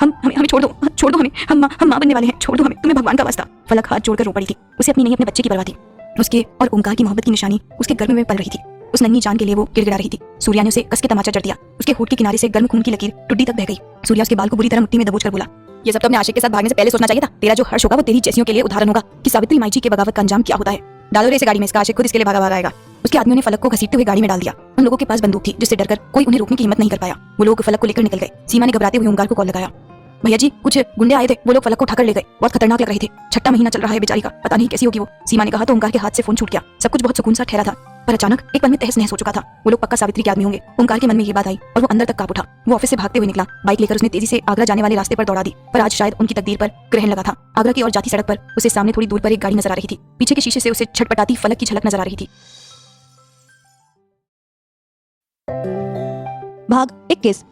हमें छोड़ दो हमें, हम माँ बनने वाले हैं, छोड़ दो हमें, तुम्हें भगवान का वास्ता। फलक हाथ जोड़कर रो पड़ी थी। उसे अपनी नहीं अपने बच्चे की परवाह थी। उसके और ओंकार की मोहब्बत की निशानी उसके गर्भ में पल रही थी। उस नन्ही जान के लिए वो गिड़गिड़ा रही थी। सूर्या ने उसे कस के तमाचा जड़ दिया। उसके होठ के किनारे से गर्म खून की लकीर टुड्डी तक बह गई। सूर्या उसके बाल को बुरी तरह मुट्ठी में दबोच कर बोला, ये सब तो अपने आशिक के साथ भागने से पहले सोचना चाहिए था। तेरा जो हर्ष होगा वो तेरी जैसियों के लिए उदाहरण होगा कि सावित्री माई जी के बगावत का अंजाम क्या होता है। डालो रे इसे गाड़ी में, इसका आशिक खुद इसके लिए भागा आएगा। उसके आदमियों ने फलक को घसीटते हुए गाड़ी में डाल दिया। उन लोगों के पास बंदूक थी जिससे डरकर कोई उन्हें रोकने की हिम्मत नहीं कर पाया। वो लोग फलक को लेकर निकल गए। सीमा ने घबराते हुए ओंकार को कॉल लगाया, भैया जी कुछ गुंडे आए थे, वो लोग फलक को उठाकर ले गए, बहुत खतरनाक लग रहे थे। 6ठा महीना चल रहा है बेचारी का, पता नहीं कैसी होगी वो। सीमा ने कहा तो ओंकार के हाथ से फोन छूट गया। सब कुछ बहुत सुकून सा ठहरा था, पर अचानक एक पल में तहस नहस हो चुका था। वो लोग पक्का सावित्री के आदमी होंगे। ओंकार के मन में ये बात आई और वो अंदर तक कांप उठा। वो ऑफिस से भागते हुए निकला। बाइक लेकर उसने तेजी से आगरा जाने वाले रास्ते पर दौड़ा दी, पर आज शायद उनकी तकदीर पर ग्रहण लगा था। आगरा की और जाती सड़क पर उसे सामने थोड़ी दूर पर एक गाड़ी नजर आ रही थी। पीछे के शीशे से उसे छटपटाती फलक की झलक नजर आ रही थी। भाग 21।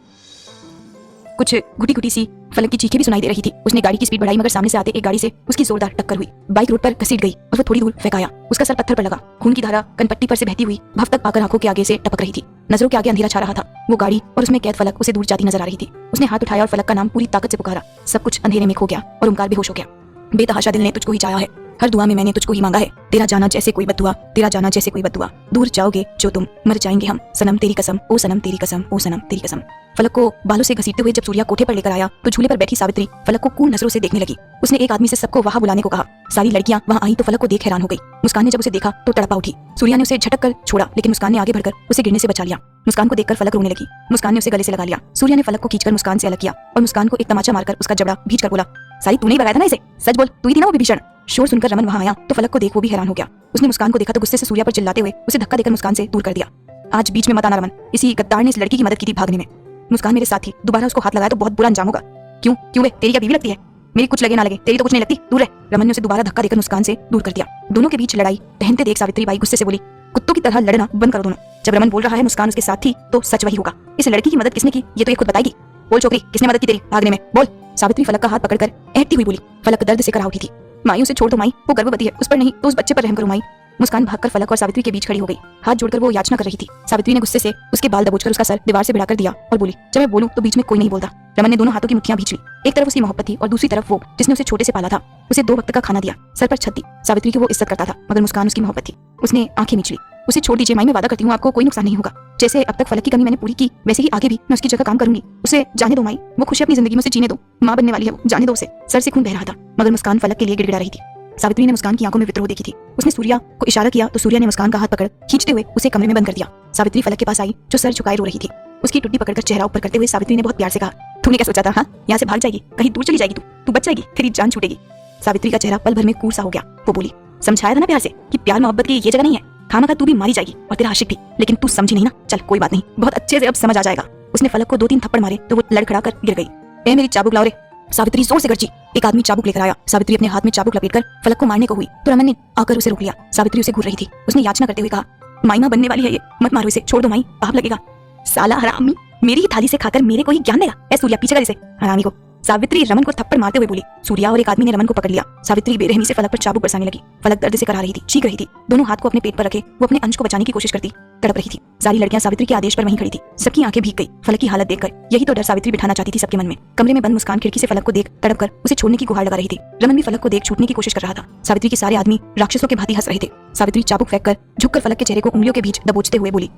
कुछ घुटी घुटी सी फलक की चीखें भी सुनाई दे रही थी। उसने गाड़ी की स्पीड बढ़ाई, मगर सामने से आते एक गाड़ी से उसकी जोरदार टक्कर हुई। बाइक रोड पर घसीट गई और वो थोड़ी दूर फेंकाया। उसका सर पत्थर पर लगा। खून की धारा कनपट्टी पर से बहती हुई भव तक आकर आंखों के आगे से टपक रही थी। नजरों के आगे अंधेरा छा रहा था। वो गाड़ी और उसमें कैद फलक उसे दूर जाती नजर आ रही थी। उसने हाथ उठाया और फलक का नाम पूरी ताकत से पुकारा। सब कुछ अंधेरे में खो गया और ओंकार बेहोश हो गया। बेतहाशा दिल ने तुझको ही चाहा है, हर दुआ में मैंने तुझको ही मांगा है। तेरा जाना जैसे कोई बद्दुआ, तेरा जाना जैसे कोई बद्दुआ। दूर जाओगे जो तुम, मर जाएंगे हम, सनम तेरी कसम, ओ सनम तेरी कसम, ओ सनम तेरी कसम। फलक को बालों से घसीटते हुए जब सूर्या कोठे पर लेकर आया तो झूले पर बैठी सावित्री फलक को कूल नजरों से देखने लगी। उसने एक आदमी से सबको वहां बुलाने को कहा। सारी लड़कियां वहां आई तो फलक को देख हैरान हो गई। मुस्कान ने जब उसे देखा तो तड़पा उठी। सूर्या ने उसे झटक कर छोड़ा, लेकिन मुस्कान ने आगे बढ़कर उसे गिरने से बचा लिया। मुस्कान को देखकर फलक रोने लगी। मुस्कान ने उसे गले से लगा लिया। सूर्या ने फलक को खींचकर मुस्कान से अलग किया और मुस्कान को एक तमाचा मारकर उसका जबड़ा भींच कर बोला, सारी तूने ही लगाया था ना इसे, सच बोल, तू ही थी ना वो विभीषण। शोर सुनकर रमन वहां आया तो फलक को देख वो भी हैरान हो गया। उसने मुस्कान को देखा तो गुस्से से सूर्या पर चिल्लाते हुए उसे धक्का देकर मुस्कान से दूर कर दिया। आज बीच में मत आना रमन, इसी गद्दार ने इस लड़की की मदद की थी भागने में। मुस्कान मेरे साथ थी, दोबारा उसको हाथ लगाया तो बहुत बुरा अंजाम होगा। क्यों क्यों बे, तेरी क्या बीवी लगती है? मेरी कुछ लगे ना लगे, तेरी तो कुछ नहीं लगती, दूर रह। रमन ने उसे दोबारा धक्का देकर मुस्कान से दूर कर दिया। दोनों के बीच लड़ाई पहनते देख सावित्री बाई गुस्से से बोली, कुत्तों की तरह लड़ना बंद करो दोनों। जब रमन बोल रहा है मुस्कान उसके साथ थी तो सच वही होगा। इस लड़की की मदद किसने की ये तो ये खुद बताएगी। बोल छोकरी, किसने मदद की तेरी भागने में, बोल। सावित्री फलक का हाथ पकड़कर ऐठती हुई बोली। फलक दर्द से करा उठी थी। माई उसे छोड़ दो माई, वो गर्भवती है, उस पर नहीं तो उस बच्चे पर रहम करो माई। मुस्कान भागकर फलक और सावित्री के बीच खड़ी हो गई। हाथ जोड़कर वो याचना कर रही थी। सावित्री ने गुस्से से उसके बाल दबोचकर उसका सर दीवार से भिड़ाकर दिया और बोली, जब मैं बोलूं तो बीच में कोई नहीं बोलता। रमन ने दोनों हाथों की मुट्ठियां भींच ली। एक तरफ उसकी मोहब्बत थी और दूसरी तरफ वो जिसने उसे छोटे से पाला था। उसे 2 वक्त का खाना दिया, सर पर छत दी। सावित्री की वो इज्जत करता था, मगर मुस्कान उसकी मोहब्बत थी। उसने आंखें मींच ली। उसे छोड़ दीजिए माई, मैं वादा करती हूँ आपको कोई नुकसान नहीं होगा। जैसे अब तक फलक की कमी मैंने पूरी की, वैसे ही आगे भी मैं उसकी जगह काम करूंगी। उसे जाने दो माई, वो खुश है अपनी जिंदगी में, उसे जीने दो। माँ बनने वाली है वो, जाने दो उसे। सर से खून बह रहा था, मगर मुस्कान फलक के लिए गिड़गिड़ा रही थी। सावित्री ने मुस्कान की आंखों में विद्रोह देखी थी। उसने सूर्या को इशारा किया तो सूर्या ने मुस्कान का हाथ पकड़ खींचते हुए उसे कमरे में बंद कर दिया। सावित्री फलक के पास आई जो सर झुकाए रो रही थी। उसकी टुड्डी पकड़कर चेहरा ऊपर करते हुए सावित्री ने बहुत प्यार से कहा, तूने क्या सोचा था? हाँ, यहाँ से भाग जाएगी, कहीं दूर चली जाएगी, तू बच जाएगी, तेरी जान छूटेगी। सावित्री का चेहरा पल भर में कूर सा हो गया। वो बोली, समझाया था ना प्यार से कि प्यार मोहब्बत की ये जगह नहीं है, खामखा तू भी मारी जाएगी और तेरा आशिक भी, लेकिन तू समझी नहीं ना। चल कोई बात नहीं, बहुत अच्छे से अब समझ आ जाएगा। उसने फलक को 2-3 थप्पड़ मारे तो वो लड़खड़ा कर गिर गई। ए मेरी चाबुक लाओ रे। सावित्री जोर से गरजी। एक आदमी चाबुक लेकर आया। सावित्री अपने हाथ में चाबुक लपेटकर फलक को मारने को हुई तो रमन ने आकर उसे रोक लिया। सावित्री उसे घूर रही थी। उसने याचना करते हुए कहा, माई माँ बनने वाली है ये, मत मारो इसे, छोड़ दो माई, पाप लगेगा। साला हरामी, मेरी ही थाली से खाकर मेरे को ही ज्ञान देगा। ए सूर्या, पीछे कर इसे, हरामी को। सावित्री रमन को थप्पड़ मारते हुए बोली। सूर्या और एक आदमी ने रमन को पकड़ लिया। सावित्री बेरहमी से फलक पर चाबुक बरसाने लगी। फलक दर्द से करा रही थी, चीख रही थी। दोनों हाथ को अपने पेट पर रखे वो अपने अंश को बचाने की कोशिश करती, तड़प रही थी। सारी लड़कियां सावित्री के आदेश पर वहीं खड़ी थी। सबकी आंखें भीग गई फलक की हालत देखकर। यही तो डर सावित्री बिठाना चाहती थी सबके मन में। कमरे में बंद मुस्कान खिड़की से फलक को देख तड़प कर उसे छोड़ने की गुहार लगा रही थी। रमन भी फलक को देख छूटने की कोशिश कर रहा था। सावित्री के सारे आदमी राक्षसों के भांति हंस रहे थे। सावित्री चाबुक फेंककर झुककर फलक के चेहरे को उंगलियों के बीच दबोचते हुए बोली,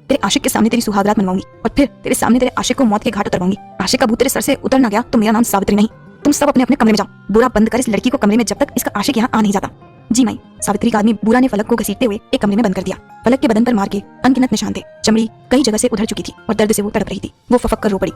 तेरे आशिक के सामने तेरी सुहागरात मनवाऊंगी और फिर तेरे सामने तेरे आशिक को मौत के घाट उतरवाऊंगी। आशिक का भूत तेरे सर से उतर ना गया तो मेरा नाम सावित्री नहीं। तुम सब अपने अपने कमरे में जाओ। बुरा बंद कर इस लड़की को कमरे में, जब तक इसका आशिक यहाँ आ नहीं जाता। जी माई। सावित्री का आदमी बुरा ने फलक को घसीटते हुए एक कमरे में बंद कर दिया। फलक के बदन पर मार के अनगिनत निशान थे। चमड़ी कई जगह से उधर चुकी थी और दर्द से वो तड़प रही थी। वो फफक कर रो पड़ी,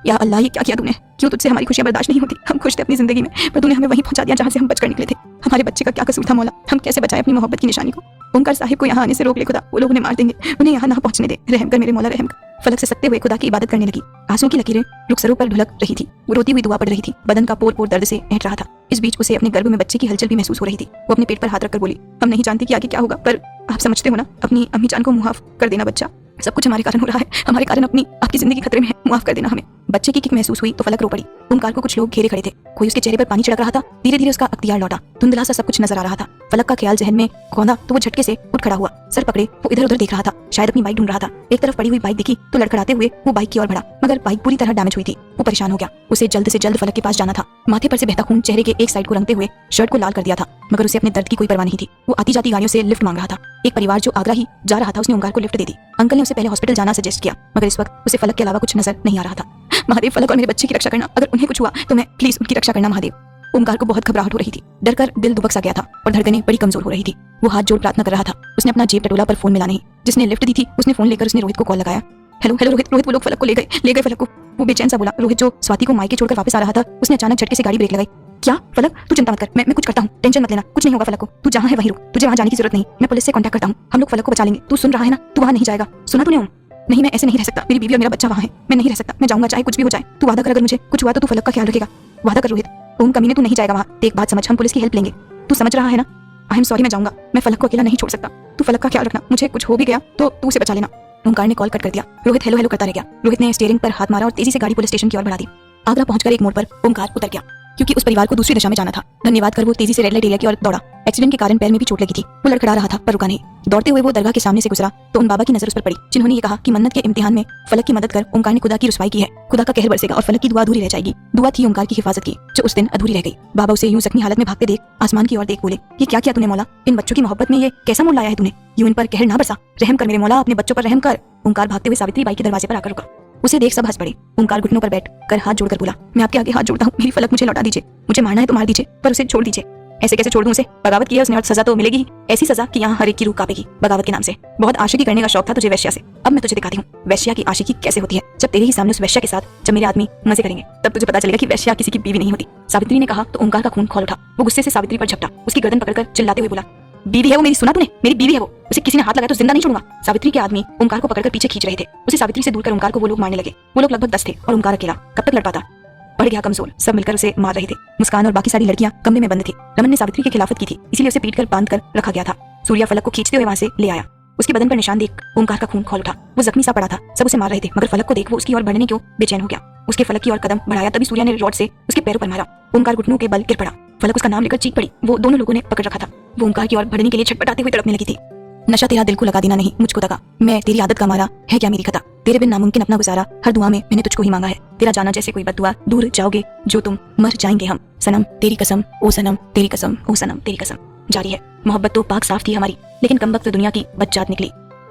या अल्लाह, ये क्या किया तूने? क्यों तुझसे हमारी खुशियां बर्दाश्त नहीं होती? हम खुश थे अपनी जिंदगी में, पर तूने हमें वहीं पहुंचा दिया जहां से हम बचकर निकले थे। हमारे बच्चे का क्या कसूर था मौला? हम कैसे बचाए अपनी मोहब्बत की निशानी को? ओंकार साहिब को यहाँ आने से रोक ले खुदा, वो लोग उन्हें मार देंगे, उन्हें यहाँ ना पहुंचने दे। रहम कर मेरे मौला, रहम कर। फलक से सकते हुए खुदा की इबादत करने लगी। आंसू की लकीरें रुखसरों पर ढुलक रही थी। वो रोती हुई दुआ पड़ रही थी। बदन का पोर पोर दर्द से ऐंठ रहा था। इस बीच उसे अपने गर्भ में बच्चे की हलचल भी महसूस हो रही थी। वो अपने पेट पर हाथ रखकर बोली, हम नहीं जानती कि आगे क्या होगा, पर आप समझते हो ना, अपनी अम्मी जान को मुआफ कर देना बच्चा। सब कुछ हमारे कारण हो रहा है, हमारे कारण अपनी आपकी जिंदगी खतरे में है, माफ कर देना हमें। बच्चे की किक महसूस हुई तो फलक रो पड़ी। ओमकार को कुछ लोग घेरे खड़े थे, कोई उसके चेहरे पर पानी छिड़क रहा था। धीरे धीरे उसका अख्तियार लौटा, धुंधला सा सब कुछ नजर आ रहा था। फलक का ख्याल जहन में कौंधा तो वो झटके से उठ खड़ा हुआ, सर पकड़े वो इधर उधर देख रहा था, शायद अपनी बाइक ढूंढ रहा था। एक तरफ पड़ी हुई बाइक दिखी तो लड़खड़ाते हुए वो बाइक की ओर बढ़ा, मगर बाइक पूरी तरह डैमेज हुई थी। वो परेशान हो गया, उसे जल्द से जल्द फलक के पास जाना था। माथे पर से बहता खून चेहरे के एक साइड को रंगते हुए शर्ट को लाल कर दिया था, मगर उसे अपने दर्द की कोई परवाह नहीं थी। वो आती जाती गाड़ियों से लिफ्ट मांग रहा था। एक परिवार जो आगरा ही जा रहा था उसने ओमकार को लिफ्ट दे दी। अंकल ने उसे पहले हॉस्पिटल जाना सजेस्ट किया, मगर इस वक्त उसे फलक के अलावा कुछ नजर नहीं आ रहा था। महादेव, फलक और मेरे बच्चे की रक्षा करना, अगर उन्हें कुछ हुआ तो मैं प्लीज उनकी रक्षा करना महादेव। ओमकार को बहुत घबराहट हो रही थी, डर कर दिल दुबक सा गया था और धड़कनें बड़ी कमजोर हो रही थी। वो हाथ जोड़ प्रार्थना कर रहा था। उसने अपना जेब टटोला पर फोन मिला नहीं। जिसने लिफ्ट दी थी उसने फोन लेकर उसने रोहित को कॉल लगाया। हेलो हेलो रोहित, रोहित वो लोग फलक को ले गए फलक को। वो बेचैन सा बोला। रोहित जो स्वाति को मायके छोड़कर वापस आ रहा था, उसने अचानक झटके से गाड़ी ब्रेक लगाई। क्या फलक, तू चिंता मत कर, मैं कुछ करता हूँ, टेंशन मत लेना, कुछ नहीं होगा फलक को। तू जहाँ है वहीं रुक, तुझे वहाँ जाने की जरूरत नहीं, मैं पुलिस से कांटेक्ट करता हूँ, हम लोग फलक को बचा लेंगे। तू सुन रहा है ना, तू वहाँ नहीं जाएगा, सुना तूने? नहीं, मैं ऐसे नहीं रह सकता, मेरी बीवी और मेरा बच्चा वहाँ है, मैं नहीं रह सकता, मैं जाऊंगा चाहे कुछ भी हो जाए। तू वादा कर, अगर मुझे कुछ हुआ तो तू फलक का ख्याल रखेगा, वादा कर रोहित। ओम कमीने, तू नहीं जाएगा वहाँ। देख बात समझ, हम पुलिस की हेल्प लेंगे, तू समझ रहा है ना? आई एम सॉरी, मैं जाऊंगा, मैं फलक को अकेला नहीं छोड़ सकता, तू फलक का ख्याल रखना, मुझे कुछ हो भी गया तो तू उसे बचा लेना। ओमकार ने कॉल कट कर दिया। रोहित हेलो हेलो करता रह गया। रोहित ने स्टीयरिंग पर हाथ मारा और तेजी से गाड़ी पुलिस स्टेशन की ओर बढ़ा दी। आगरा पहुंचकर एक मोड़ पर ओमकार उतर गया, क्योंकि उस परिवार को दूसरी दिशा में जाना था। धन्यवाद कर वो तेजी से रेड लाइट एरिया की ओर दौड़ा। एक्सीडेंट के कारण पैर में भी चोट लगी थी। वो लड़खड़ा रहा था पर रुका नहीं। दौड़ते हुए वो दरगाह के सामने से गुजरा तो उन बाबा की नजर उस पर पड़ी, जिन्होंने ये कहा कि मन्नत के इम्तिहान में फलक की मदद कर ओमकार ने खुदा की रुसवाई की है, खुदा का कहर बरसेगा और फलक की दुआ अधूरी रह जाएगी। दुआ थी ओमकार की हिफाजत की, जो उस दिन अधूरी रह गई। बाबा उसे यूं जख्मी हालत में भागते देख आसमान की ओर देख बोले, ये क्या किया तूने मौला? इन बच्चों की मोहब्बत में ये कैसा मोड़ लाया है तूने? यूं इन पर कहर ना बरसा, रहम कर मेरे मौला, अपने बच्चों पर रहम कर। ओमकार भागते हुए सावित्री बाई के दरवाजे पर आकर रुका। उसे देख सब हंस पड़े। ओमकार घुटनों पर बैठ कर हाथ जोड़कर बोला, मैं आपके आगे हाथ जोड़ता हूँ, मेरी फलक मुझे लौटा दीजिए, मुझे मारना है तो मार दीजिए, पर उसे छोड़ दीजिए। ऐसे कैसे छोड़ दूं उसे? बगावत की है उसने और सजा तो मिलेगी ही, ऐसी सजा कि यहाँ हर एक की रूह कांपेगी। बगावत के नाम से बहुत आशिकी करने का शौक था तुझे वैश्या से, अब मैं तुझे दिखाती हूँ वैश्या की आशिकी कैसे होती है। जब तेरे ही सामने उस वैश्या के साथ जब मेरे आदमी मजे करेंगे, तब तुझे पता चलेगा कि वैश्या किसी की बीवी नहीं होती। सावित्री ने कहा तो ओमकार का खून खौल उठा। वो गुस्से से सावित्री पर झपटा, उसकी गर्दन पकड़कर चिल्लाते हुए बोला, बीवी है वो मेरी, सुना तूने? मेरी बीवी है वो, उसे किसी ने हाथ लगाया तो जिंदा नहीं छोड़ूंगा। सावित्री के आदमी ओमकार को पकड़कर पीछे खींच रहे थे। उसे सावित्री से दूर कर ओमकार को वो लोग मारने लगे। वो लोग लगभग 10 थे और ओमकार अकेला। कब तक लड़ पाता? बढ़ गया कमजोर, सब मिलकर उसे मार रहे थे। मुस्कान और बाकी सारी लड़कियां कमरे में बंद थी। रमन ने सावित्री की खिलाफत की थी, इसीलिए उसे पीट कर बांध कर रखा गया था। सूर्या फलक को खींचते हुए वहां से ले आया। उसके बदन पर निशान देख ओमकार का खून खौल उठा। वो जख्मी सा पड़ा था, सब उसे मार रहे थे, मगर फलक को देख वो उसकी ओर बढ़ने को बेचैन हो गया। उसके फलक की ओर कदम बढ़ाया, तभी सूर्या ने रॉड से उसके पैरों पर मारा। ओमकार घुटनों के बल गिर पड़ा। फलक उसका नाम लेकर चीख पड़ी। वो दोनों लोगों ने पकड़ रखा था। वो ओमकार की ओर बढ़ने के लिए छटपटाते हुए तड़पने लगी थी। नशा तेरा दिल को लगा देना नहीं, मुझको दगा, मैं तेरी आदत का मारा है क्या मेरी खता, तेरे बिन नामुमकिन अपना गुजारा, हर दुआ में मैंने तुझको ही मांगा है, तेरा जाना जैसे कोई बददुआ, दूर जाओगे जो तुम, मर जाएंगे हम, सनम तेरी कसम ओ सनम तेरी कसम ओ सनम तेरी कसम। जारी है। मोहब्बत तो पाक साफ थी हमारी, लेकिन कमबख्त दुनिया की बदजात निकली।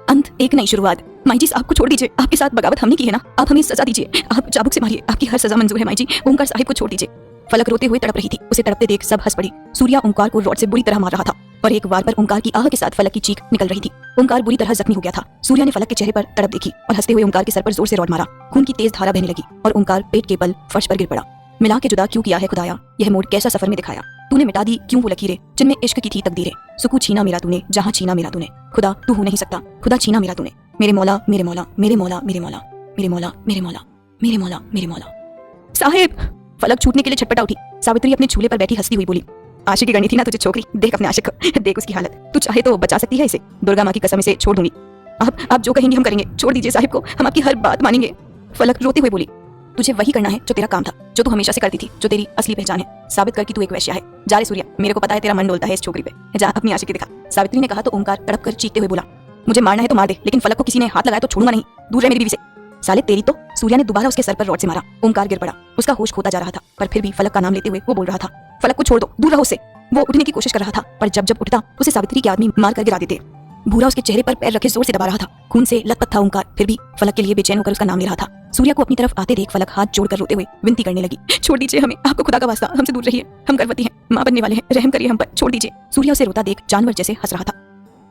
अंत एक नई शुरुआत। माई जी आपको छोड़ दीजिए, आपके साथ बगावत हमने की है ना, आप हमें सजा दीजिए, आप चाबुक से मारिए, आपकी हर सजा मंजूर है माई जी, ओमकार साहिब को छोड़ दीजिए। फलक रोते हुए तड़प रही थी। उसे तड़पते देख सब हंस पड़ी। सूर्या ओमकार को रॉड से बुरी तरह मार रहा था और एक बार पर ओमकार की आह के साथ फलक की चीख निकल रही थी। ओमकार बुरी तरह जख्मी हो गया था। सूर्या ने फलक के चेहरे पर तड़प देखी और हंसते हुए ओमकार के सर पर जोर से रॉड मारा। खून की तेज धारा बहने लगी और ओमकार पेट के बल फर्श पर गिर पड़ा। मिला के जुदा क्यों किया है खुदाया, यह मोड़ कैसा सफर में दिखाया, तूने मिटा दी क्यों वो लकीरें जिनमें इश्क की थी तकदीरें, सुकून छीना मेरा तूने जहां छीना मेरा तूने, खुदा तू हो नहीं सकता, खुदा छीना मेरा तूने, मेरे मौला मेरे मौला मेरे मौला मेरे मौला मेरे मौला मेरे मौला मेरे मौला मेरे मौला। साहिब! फलक छूटने के लिए छटपटा उठी। सावित्री अपने झूले पर बैठी हंसती हुई बोली, आशिकी करनी थी ना तुझे छोकरी, देख अपने आशिक को, देख उसकी हालत, तू चाहे तो बचा सकती है इसे, दुर्गा माँ की कसम इसे छोड़ दूंगी। आप जो कहेंगे हम करेंगे, छोड़ दीजिए साहिब को, हम आपकी हर बात मानेंगे। फलक रोते हुए बोली, तुझे वही करना है जो तेरा काम था, जो तू हमेशा से करती थी, जो तेरी असली पहचान है, साबित कर कि तू एक वैश्या है। जा रे सूर्या, मेरे को पता है तेरा मन डोलता है इस छोकरी पे, जा अपनी आशिकी दिखा। सावित्री ने कहा तो ओमकार तड़प कर चीखते हुए बोला, मुझे मारना है तो मार दे, लेकिन फलक को किसी ने हाथ लगाया तो छोड़ूंगा नहीं, दूर रह मेरी बीवी से। साले तेरी तो। सूर्या ने दोबारा उसके सर पर रॉड से मारा। ओमकार गिर पड़ा। उसका होश खोता जा रहा था, पर फिर भी फलक का नाम लेते हुए वो बोल रहा था, फलक को छोड़ दो, दूर रहो उससे। वो उठने की कोशिश कर रहा था, पर जब जब उठता उसे सावित्री के आदमी मार कर गिरा देते। भूरा उसके चेहरे पर पैर रखे जोर से दबा रहा था। खून से लथपथ था ओमकार, फिर भी फलक के लिए बेचैन होकर उसका नाम ले रहा था। सूर्या को अपनी तरफ आते देख फलक हाथ जोड़कर रोते हुए विनती करने लगी, छोड़ दीजिए हमें, आपको खुदा का वास्ता, हमसे दूर रहिए, हम गर्भवती हैं, मां बनने वाले हैं, रहम करिए हम पर, छोड़ दीजिए। सूर्या उसे रोता देख जानवर जैसे हंस रहा था।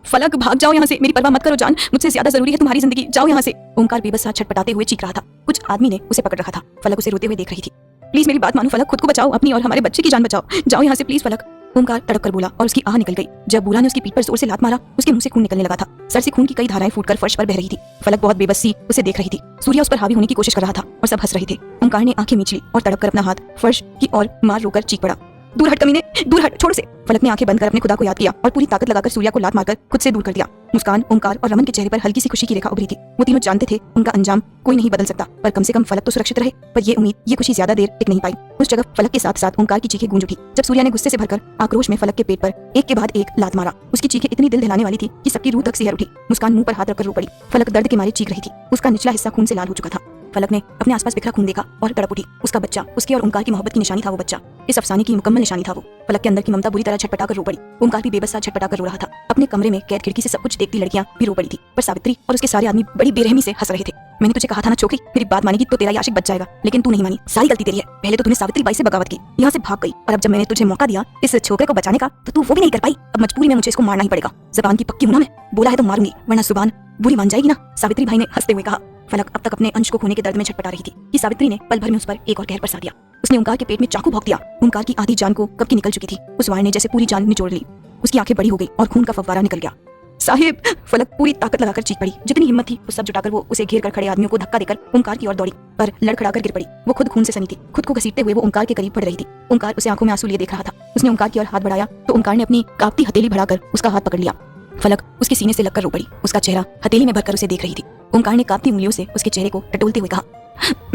फलक भाग जाओ यहाँ से, मेरी परवाह मत करो जान, मुझसे ज्यादा जरूरी है तुम्हारी जिंदगी, जाओ यहाँ से। ओमकार बेबस हाथ छटपटाते हुए चीख रहा था। कुछ आदमी ने उसे पकड़ रखा था। फलक उसे रोते हुए देख रही थी। प्लीज मेरी बात मानो फलक, खुद को बचाओ, अपनी और हमारे बच्चे की जान बचाओ, जाओ यहाँ से प्लीज फलक। ओमकार तड़प कर बोला और उसकी आह निकल गई। जब बूढ़ा ने उसकी पीठ पर जोर से लात मारा, उसके मुंह से खून निकलने लगा था। सर से खून की कई धाराएं फूटकर फर्श पर बह रही थी। फलक बहुत बेबस सी उसे देख रही थी। सूर्या उस पर हावी होने की कोशिश कर रहा था और सब हंस रहे थे। ओमकार ने आंखें मीच ली और तड़प कर अपना हाथ फर्श की ओर मार रोकर चीख पड़ा, दूर हट कमीने, दूर हट, छोड़ उसे। फलक ने आंखें बंद कर अपने खुदा को याद किया और पूरी ताकत लगाकर सूर्या को लात मारकर खुद से दूर कर दिया। मुस्कान, ओमकार और रमन के चेहरे पर हल्की सी खुशी की रेखा उभरी थी। वो तीनों जानते थे उनका अंजाम कोई नहीं बदल सकता, पर कम से कम फलक तो सुरक्षित रहे। पर ये उम्मीद, ये खुशी ज्यादा देर टिक नहीं पाई। उस जगह फलक के साथ साथ ओमकार की चीखें गूंज उठी जब सूर्या ने गुस्से से भरकर आक्रोश में फलक के पेट पर एक के बाद एक लात मारा। उसकी चीखें इतनी दिल दहलाने वाली थी कि सबकी रूह तक सिहर उठी। मुस्कान मुंह पर हाथ रखकर रो पड़ी। फलक दर्द के मारे चीख रही थी। उसका निचला हिस्सा खून से लाल हो चुका था। फलक ने अपने आसपास बिखरा खून देखा और तड़प उठी। उसका बच्चा, उसके और ओमकार की मोहब्बत की निशानी था वो बच्चा। इस अफसाने की मुकम्मल निशानी था वो। फलक के अंदर की ममता बुरी तरह छटपटा कर रो पड़ी। ओमकार भी बेबस सा छटपटा कर रो रहा था। अपने कमरे में कैद खिड़की से सब कुछ देखती लड़कियां भी रो पड़ी थी, पर सावित्री और उसके सारे आदमी बड़ी बेरहमी से हंस रहे थे। मैंने तुझे कहा था ना छोकरी, मेरी बात मानेगी तो तेरा ये आशिक बच जाएगा, लेकिन तू नहीं मानी। सारी गलती तेरी है। पहले तो तूने सावित्री बाई से बगावत की, यहाँ से भाग गई, और अब जब मैंने तुझे मौका दिया इस छोकरे को बचाने का तो तू वो भी नहीं कर पाई। अब मजबूरी में मुझे इसको मारना ही पड़ेगा। जबान की पक्की हूं ना मैं, बोला है तो मारूंगी, वरना जुबान बुरी मान जाएगी ना, सावित्री भाई ने हंसते हुए कहा। फलक अब तक अपने अंश को खोने के दर्द में छटपटा रही थी कि सावित्री ने पल भर में उस पर एक और कहर बरसा दिया। उसने ओमकार के पेट में चाकू भोंक दिया। ओमकार की आधी जान को कब की निकल चुकी थी। उस वार ने जैसे पूरी जान निचोड़ ली। उसकी आंखें बड़ी हो गई और खून का फव्वारा निकल गया। साहिब, फलक पूरी ताकत लगाकर चीख पड़ी। जितनी हिम्मत थी वो सब जुटाकर वो उसे घेर कर खड़े आदमियों को धक्का देकर ओमकार की ओर दौड़ी, पर लड़खड़ाकर गिर पड़ी। वो खुद खून से सनी थी। खुद को घसीटते हुए वो ओमकार के करीब बढ़ रही थी। ओमकार उसे आंखों में आंसू लिए देख रहा था। उसने ओमकार की ओर हाथ बढ़ाया तो ओमकार ने अपनी कांपती हथेली बढ़ाकर उसका हाथ पकड़ लिया। फलक उसके सीने से लगकर रो पड़ी। उसका चेहरा हथेली में भरकर उसे देख रही थी। ओमकार ने कांपती उंगलियों से उसके चेहरे को टटोलते हुए कहा,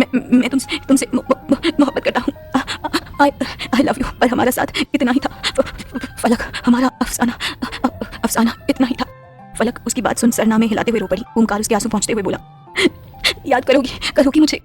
मैं तुमसे मोहब्बत करता हूँ। आई लव यू। पर हमारा साथ इतना ही था फलक, हमारा अफसाना इतना ही था। फलक उसकी बात सुन सरनामे हिलाते हुए रो पड़ी। ओमकार उसके आंसू पहुंचते हुए बोला, याद करोगी मुझे।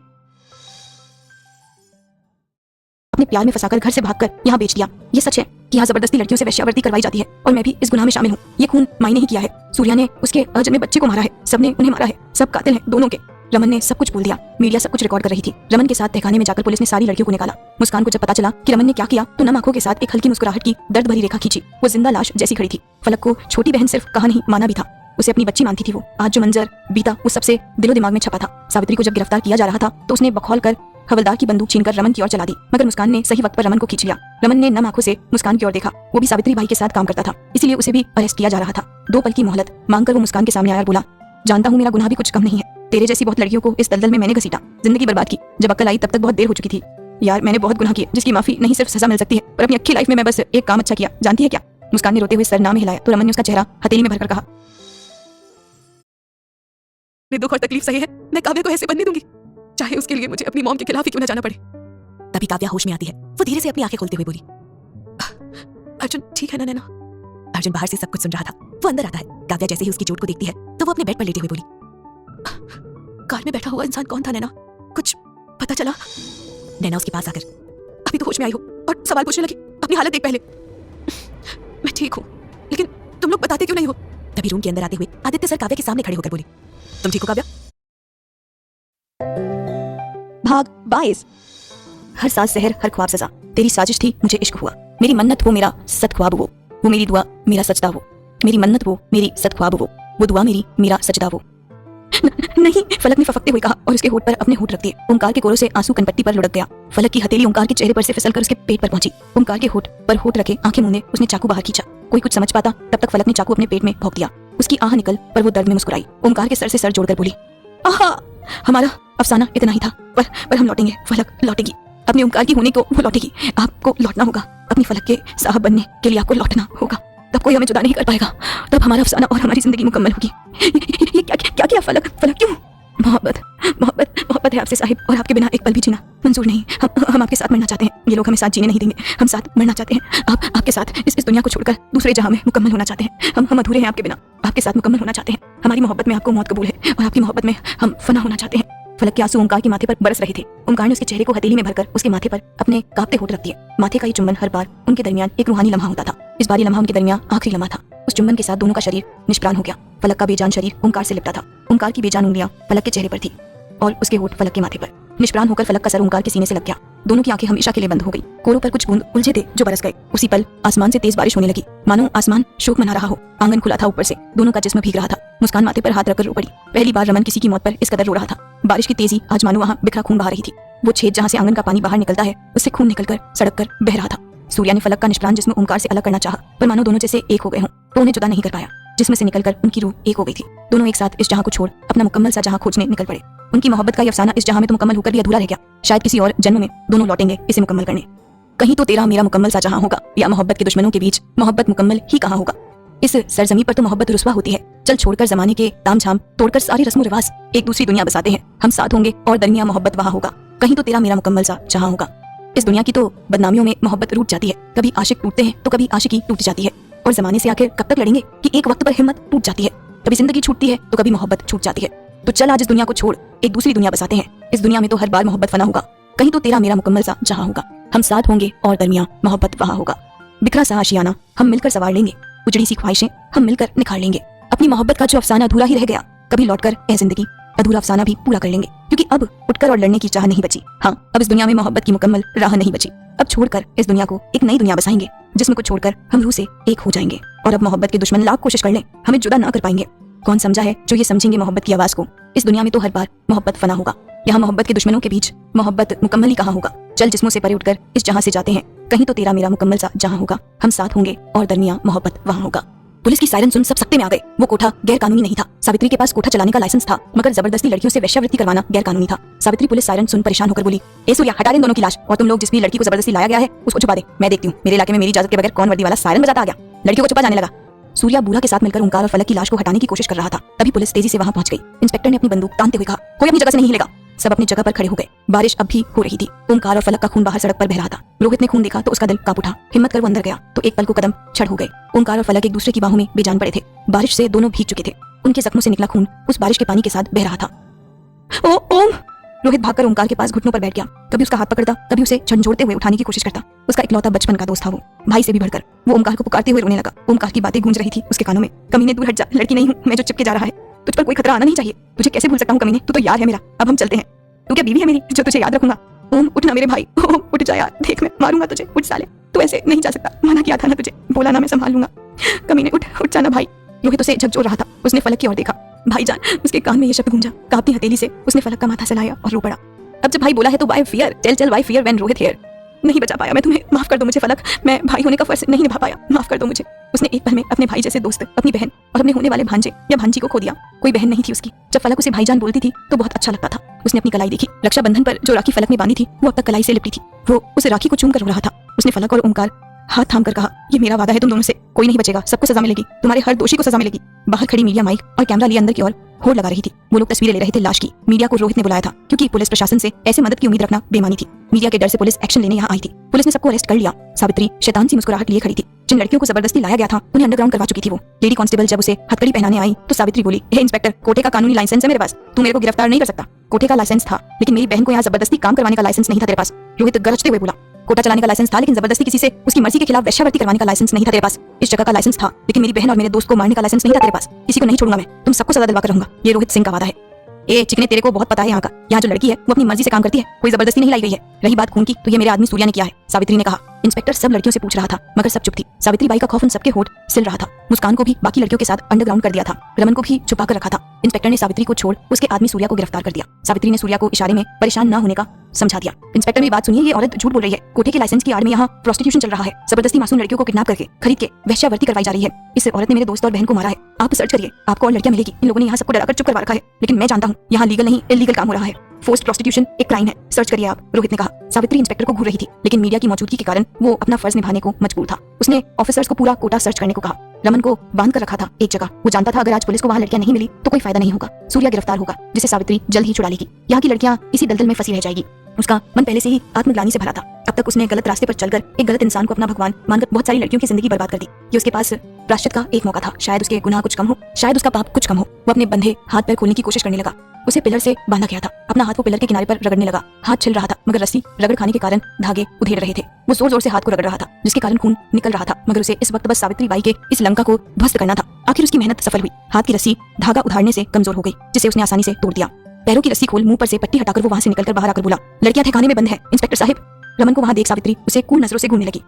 अपने प्यार में फंसाकर घर से भागकर यहाँ बेच दिया। ये सच है कि यहाँ जबरदस्ती लड़कियों से वेश्यावृत्ति करवाई जाती है और मैं भी इस गुनाह में शामिल हूँ। ये खून मायने ही किया है। सूर्या ने उसके अजन्मे बच्चे को मारा है। सबने उन्हें मारा है। सब कातिल हैं दोनों के। रमन ने सब कुछ बोल दिया। मीडिया सब कुछ रिकॉर्ड कर रही थी। रमन के साथ तहखाने में जाकर पुलिस ने सारी लड़कियों को निकाला। मुस्कान को जब पता चला कि रमन ने क्या किया तो नम आंखों के साथ एक हल्की मुस्कुराहट की दर्द भरी रेखा खींची। वो जिंदा लाश जैसी खड़ी थी। फलक को छोटी बहन सिर्फ कहा नहीं, माना भी था। उसे अपनी बच्ची मानती थी वो। आज जो मंजर बीता वो सबसे दिलो दिमाग में छपा था। सावित्री को जब गिरफ्तार किया जा रहा था तो उसने बखौल कर हवलदार की बंदूक छीनकर रमन की ओर चला दी, मगर मुस्कान ने सही वक्त पर रमन को खींच लिया। रमन ने नम आंखों से मुस्कान की ओर देखा। वो भी सावित्री भाई के साथ काम करता था, इसीलिए उसे भी अरेस्ट किया जा रहा था। 2 पल की मोहलत मांगकर वो मुस्कान के सामने आया और बोला, जानता हूँ मेरा गुनाह भी कुछ कम नहीं है। तेरे जैसी बहुत लड़कियों को इस दलदल में मैंने घसीटा, जिंदगी बर्बाद की। जब अक्ल आई तब तक बहुत देर हो चुकी थी। यार मैंने बहुत गुनाह किए जिसकी माफी नहीं सिर्फ सजा मिल सकती है, पर अपनी अच्छी लाइफ में मैं बस एक काम अच्छा किया। जानती है क्या? मुस्कान ने रोते हुए सर ना में हिलाया तो रमन ने उसका चेहरा हथेली में भरकर कहा, दुख और तकलीफ सही है, मैं काव्या को ऐसे बनने दूंगी, चाहे उसके लिए मुझे अपनी मॉम के खिलाफ ही क्यों न जाना पड़े। तभी काव्या होश में आती है। वो धीरे से अपनी आंखें खोलते हुए बोली, अर्जुन ठीक है ना नैना? अर्जुन बाहर से सब कुछ सुन रहा था। वो अंदर आता है। काव्या जैसे ही उसकी चोट को देखती है तो वो अपने बेड पर लेटे हुए बोली, कार में बैठा हुआ इंसान कौन था नैना? कुछ पता चला? नैना उसके पास आकर, अभी तो होश में आई हो और सवाल पूछने लगी। अपनी हालत देख पहले। मैं ठीक हूँ, लेकिन तुम लोग बताते क्यों नहीं हो? तभी रूम के अंदर आते हुए आदित्य सर काव्या के सामने खड़े होकर बोले, तुम ठीक हो काव्या? भाग 22। हर साज सहर हर ख्वाब सजा, तेरी साजिश थी मुझे इश्क हुआ। मेरी मन्नत वो मेरा सच ख्वाब वो मेरी दुआ मेरा सजदा वो। मेरी मन्नत वो मेरी सच ख्वाब वो दुआ मेरी मेरा सजदा वो। नहीं, फलक ने फफकते हुए कहा और उसके होठ पर अपने होठ रख दिए। ओमकार के कोरों से आंसू कनपट्टी पर लुढ़क गया। फलक की हथेली ओमकार के चेहरे पर से फिसलकर उसके पेट पर पहुंची। ओमकार के होठ पर होठ रखे आंखें मूंदे उसने चाकू बाहर खींचा। कोई कुछ समझ पाता तब तक फलक ने चाकू अपने पेट में भोंक दिया। उसकी आह निकल पर वो दर्द में मुस्कुराई। ओमकार के सर से सर जोड़कर बोली, आहा, हमारा अफसाना इतना ही था, पर हम लौटेंगे। फलक लौटेगी। अपने ओमकार की होने को वो लौटेगी। आपको लौटना होगा। अपनी फलक के साहब बनने के लिए आपको लौटना होगा। तब कोई हमें जुदा नहीं कर पाएगा। तब हमारा अफसाना और हमारी जिंदगी मुकम्मल होगी। ये क्या किया फलक? फलक क्यों? मोहब्बत है आपसे साहिब, और आपके बिना एक पल भी जीना मंजूर नहीं। हम आपके साथ मरना चाहते हैं। ये लोग हमें साथ जीने नहीं देंगे। हम साथ मरना चाहते हैं। आप आपके साथ इस दुनिया को छोड़कर दूसरे जहां में मुकम्मल होना चाहते हैं। हम अधूरे हैं आपके बिना। आपके साथ मुकम्मल होना चाहते हैं। हमारी मोहब्बत में आपको मौत कबूल है और आपकी मोहब्बत में हम फना होना चाहते हैं। फलक के आंसू ओमकार के माथे पर बरस रहे थे। ओमकार ने उसके चेहरे को हथेली में भरकर उसके माथे पर अपने कांपते होठ रख दिए। माथे का ये चुंबन हर बार उनके दरमियान एक रूहानी लम्हा होता था। इस बार ये लम्हा उनके दरमियान आखिरी लम्हा था। उस चुंबन के साथ दोनों का शरीर निष्प्राण हो गया। फलक का बेजान शरीर ओमकार से लिपटा था। ओमकार की बेजान उंगलियां फलक के चेहरे पर थी और उसके होठ फलक के माथे पर। निष्प्राण होकर फलक का सर ओमकार के सीने से लग गया। दोनों की आंखें हमेशा के लिए बंद हो गई। कोरों पर कुछ बूंद उलझे थे जो बरस गए। उसी पल आसमान से तेज बारिश होने लगी, मानो आसमान शोक मना रहा हो। आंगन खुला था ऊपर से। दोनों का जिस्म भीग रहा था। मुस्कान माथे पर हाथ रखकर रो पड़ी। पहली बार रमन किसी की मौत पर इस कदर रो रहा था। बारिश की तेजी आज मानो वहाँ बिखरा खून बहा रही थी। वो छेद जहाँ से आंगन का पानी बाहर निकलता है उससे खून निकलकर सड़क कर बह रहा था। सूर्या ने फलक का निष्प्राण जिस्म ओमकार से अलग करना चाहा, पर मानो दोनों जैसे एक हो गए हों तो उन्हें जुदा नहीं कर पाया। जिसमें से निकलकर उनकी रूह एक हो गई थी। दोनों एक साथ इस जहां को छोड़ अपना मुकम्मल सा जहां खोजने निकल पड़े। उनकी मोहब्बत का ये अफसाना इस जहां में तो मुकम्मल होकर भी अधूरा रह गया। शायद किसी और जन्म में दोनों लौटेंगे इसे मुकम्मल करने। कहीं तो तेरा मेरा मुकम्मल सा जहां होगा, या मोहब्बत के दुश्मनों के बीच मोहब्बत मुकम्मल ही कहाँ होगा। इस सरजमी पर तो मोहब्बत रुस्वा होती है। चल छोड़कर जमाने के ताम झाम, तोड़कर सारे रस्म रिवाज, एक दूसरी दुनिया बसाते हैं। हम साथ होंगे और दरमियां मोहब्बत वहाँ होगा, कहीं तो तेरा मेरा मुकम्मल सा जहां होगा। इस दुनिया की तो बदनामियों में मोहब्बत रूठ जाती है। कभी आशिक टूटते हैं तो कभी आशिकी टूट जाती है। और जमाने से आखिर कब तक लड़ेंगे कि एक वक्त पर हिम्मत टूट जाती है। कभी जिंदगी छूटती है तो कभी मोहब्बत छूट जाती है। तो चल आज इस दुनिया को छोड़, एक दूसरी दुनिया बसाते हैं। इस दुनिया में तो हर बार मोहब्बत फना होगा, कहीं तो तेरा मेरा मुकम्मल सा जहां होगा। हम साथ होंगे और दरमियां मोहब्बत वहाँ होगा। बिखरा सा आशियाना हम मिलकर सवार लेंगे, उजड़ी सी ख्वाहिशें हम मिलकर निखार लेंगे। अपनी मोहब्बत का जो अफसाना अधूरा ही रह गया, कभी लौटकर ए जिंदगी अधूरा अफसाना भी पूरा कर लेंगे। क्योंकि अब उठकर और लड़ने की चाह नहीं बची। हाँ, अब इस दुनिया में मोहब्बत की मुकम्मल राह नहीं बची। अब छोड़कर इस दुनिया को एक नई दुनिया बसाएंगे, जिस्म को छोड़कर हम रूह से एक हो जाएंगे। और अब मोहब्बत के दुश्मन लाख कोशिश कर लें, हमें जुदा ना कर पाएंगे। कौन समझा है जो ये समझेंगे मोहब्बत की आवाज को। इस दुनिया में तो हर बार मोहब्बत फना होगा, यहाँ मोहब्बत के दुश्मनों के बीच मोहब्बत मुकम्मल ही कहाँ होगा। चल जिस्मों से परे उठकर इस जहां से जाते हैं, कहीं तो तेरा मेरा मुकम्मल सा जहां होगा। हम साथ होंगे और दरमियां मोहब्बत वहाँ होगा। पुलिस की सायरन सुन सब सख्ते में आ गए। वो कोठा गैर कानूनी नहीं था। सावित्री के पास कोठा चलाने का लाइसेंस था, मगर जबरदस्ती लड़कियों से वेश्यावृत्ति करवाना गैर कानूनी था। सावित्री पुलिस सायरन सुन परेशान होकर बोली, ए सूर्या, हटा दे इन दोनों की लाश, और तुम लोग जिस भी लड़की को जबरदस्ती लाया गया है उसको छुपा दे। मैं देखती हूँ मेरे इलाके में मेरी इजाजत के बगैर कौन वर्दी वाला सायरन बजाता आ गया। लड़कियों को छुपा जाने लगा। सूर्या बूढ़ा के साथ मिलकर ओंकार और फलक की लाश को हटाने की कोशिश कर रहा था। तभी पुलिस तेजी से वहां पहुंच गई। इंस्पेक्टर ने अपनी बंदूक तानते हुए कहा, कोई अपनी जगह से नहीं हिलेगा। सब अपनी जगह पर खड़े हो गए। बारिश अब भी हो रही थी। ओंकार और फलक का खून बाहर सड़क पर बह रहा था। रोहित ने खून देखा तो उसका दिल कांप उठा। हिम्मत कर वो अंदर गया तो एक पल को कदम क्षण हो गए। ओंकार और फलक एक दूसरे की बाहों में बेजान पड़े थे। बारिश से दोनों भीग चुके थे। उनके जख्मों से निकला खून उस बारिश के पानी के साथ बह रहा था। ओ ओम! रोहित भागकर ओंकार के पास घुटनों पर बैठ गया। कभी उसका हाथ पकड़ता, कभी उसे झंझोड़ते हुए उठाने की कोशिश करता। उसका इकलौता बचपन का दोस्त था वो, भाई से भी बढ़कर। वो ओंकार को पुकारते हुए रोने लगा। ओंकार की बातें गूंज रही थी उसके कानों में। कमीने दूर हट जा, लड़की नहीं हूँ मैं जो चिपके जा रहा है। तुझ पर कोई खतरा आना नहीं चाहिए। तुझे कैसे भूल सकता हूँ कमीने, तू तो यार है मेरा। अब हम चलते हैं। तू क्या बीवी है मेरी जो तुझे याद रखूंगा। ओम उठना मेरे भाई, ओम उठ जा यार, देख मैं मारूंगा तुझे। उठ साले, तू ऐसे नहीं जा सकता। मना किया था ना तुझे, बोला ना मैं संभाल लूंगा। कमीने उठ जाना भाई। रोहित उसे झकझोर रहा था। उसने फलक की ओर देखा। भाईजान, उसके कान में ये शब्द गूंजा। कांपती हथेली से उसने फलक का माथा सहलाया और रो पड़ा। अब जब भाई बोला है तो वाई फियर, चल why fear when Rohit here. नहीं बचा पाया मैं तुम्हें, माफ कर दो मुझे फलक। मैं भाई होने का फर्ज नहीं निभा पाया, माफ कर दो मुझे। उसने एक पल में अपने भाई जैसे दोस्त, अपनी बहन और अपने होने वाले भांजे या भांजी को खो दिया। कोई बहन नहीं थी उसकी। जब फलक उसे भाईजान बोलती थी तो बहुत अच्छा लगता था। उसने अपनी कलाई देखी। रक्षाबंधन पर जो राखी फलक ने बांधी थी वो अब तक कलाई से लिपटी थी। वो उस राखी को चूम कर रो रहा था। उसने फलक और ओंकार हाथ थाम कर कहा, ये मेरा वादा है तुम दोनों से, कोई नहीं बचेगा, सबको सजा मिलेगी, तुम्हारे हर दोषी को सजा मिलेगी। बाहर खड़ी मीडिया माइक और कैमरा लिए अंदर की ओर होड़ लगा रही थी। वो लोग तस्वीरें ले रहे थे लाश की। मीडिया को रोहित ने बुलाया था क्योंकि पुलिस प्रशासन से ऐसे मदद की उम्मीद रखना बेमानी थी। मीडिया के डर से पुलिस एक्शन लेने यहाँ आई थी। पुलिस ने सबको अरेस्ट कर लिया। सावित्री शैतान सी मुस्कुराहट लिए खड़ी थी। जिन लड़कियों को जबरदस्ती लाया गया था उन्हें अंडरग्राउंड करवा चुकी थी वो। लेडी कांस्टेबल जब उसे हथकड़ी पहनाने आई तो सावित्री बोली, हे इंस्पेक्टर, कोठे का कानूनी लाइसेंस है मेरे पास, तू मेरे को गिरफ्तार नहीं कर सकता। कोठे का लाइसेंस था लेकिन मेरी बहन को यहाँ जबरदस्ती काम करवाने का लाइसेंस नहीं था तेरे पास। रोहित गरजते हुए बोला, कोटा चलाने का लाइसेंस था लेकिन जबरदस्ती किसी से उसकी मर्जी के खिलाफ वेश्यावृत्ति करवाने का लाइसेंस नहीं था तेरे पास। इस जगह का लाइसेंस था लेकिन मेरी बहन और मेरे दोस्त को मारने का लाइसेंस नहीं था तेरे पास। किसी को नहीं छोड़ूंगा मैं, तुम सबको सजा दिलवा कर रहूंगा। ये रोहित सिंह का वादा है। ए चिकने, तेरे को बहुत पता है यहाँ का। यहाँ जो लड़की है वो अपनी मर्जी से काम करती है, कोई जबरदस्ती नहीं लाई गई है। रही बात खून की तो ये मेरे आदमी सूर्या ने किया है, सावित्री ने कहा। इंस्पेक्टर सब लड़कियों से पूछ रहा था मगर सब चुप थी। सावित्री बाई का खौफ उन सबके होठ सिल रहा था। मुस्कान को भी बाकी लड़कियों के साथ अंडरग्राउंड कर दिया था। रमन को भी छुपा कर रखा था। इंस्पेक्टर ने सावित्री को छोड़ उसके आदमी सूर्या को गिरफ्तार कर दिया। सावित्री ने सूर्या को इशारे में परेशान न होने का समझा दिया। इंस्पेक्टर मेरी बात सुनिए, ये औरत झूठ बोल रही है। कोठे के लाइसेंस की आड़ में यहाँ प्रोस्टिट्यूशन चल रहा है। जबरदस्ती मासूम लड़कियों को किडनैप करके खरीद के वेश्यावृत्ति करवाई जा रही है। इस औरत ने मेरे दोस्त और बहन को मारा है। आप सर्च करिए, आपको और लड़कियां मिलेगी। इन लोगों ने यहाँ सबको डराकर चुप करवा रखा है, लेकिन मैं जानता हूँ यहाँ लीगल नहीं इलीगल काम हो रहा है। फोर्स्ड प्रोस्टिट्यूशन एक क्राइम है, सर्च करिए आप, रोहित ने कहा। सावित्री इंस्पेक्टर को घूर रही थी लेकिन मीडिया की मौजूदगी के कारण वो अपना फर्ज निभाने को मजबूर था। उसने ऑफिसर्स को पूरा कोटा सर्च करने को कहा। रमन को बांध कर रखा था एक जगह। वो जानता था अगर आज पुलिस को वहाँ लड़कियां नहीं मिली तो कोई फायदा नहीं होगा। सूर्या गिरफ्तार होगा जिसे सावित्री जल्द ही छुड़ा लेगी। यहाँ की लड़कियां इसी दलदल में फंसी रह जाएगी। उसका मन पहले से ही आत्मग्लानि से भरा था। अब तक उसने गलत रास्ते पर चलकर एक गलत इंसान को अपना भगवान मानकर बहुत सारी लड़कियों की जिंदगी बर्बाद कर दी। ये उसके पास प्रायश्चित का एक मौका था। शायद उसके गुनाह कुछ कम हो, शायद उसका पाप कुछ कम हो। वो अपने बंधे हाथ पैर खोलने की कोशिश करने लगा। उसे पिलर से बांधा गया था। अपना हाथ वो पिलर के किनारे पर रगड़ने लगा। हाथ छिल रहा था मगर रस्सी रगड़ खाने के कारण धागे उधेड़ रहे थे। वो जोर जोर से हाथ को रगड़ रहा था जिसके कारण खून निकल रहा था, मगर उसे इस वक्त बस सावित्री बाई के इस लंका को ध्वस्त करना था। आखिर उसकी मेहनत सफल हुई। हाथ की रस्सी धागा उधारने से कमजोर हो गई जिसे उसने आसानी से तोड़ दिया। पैरों की रस्सी खोल मुंह पर से पट्टी हटाकर वो वहां से निकलकर बाहर आकर बोला, लड़कियां ठिकाने में बंद है इंस्पेक्टर साहब। रमन को वहां देख सावित्री उसे कूल नजरों से घूरने लगी।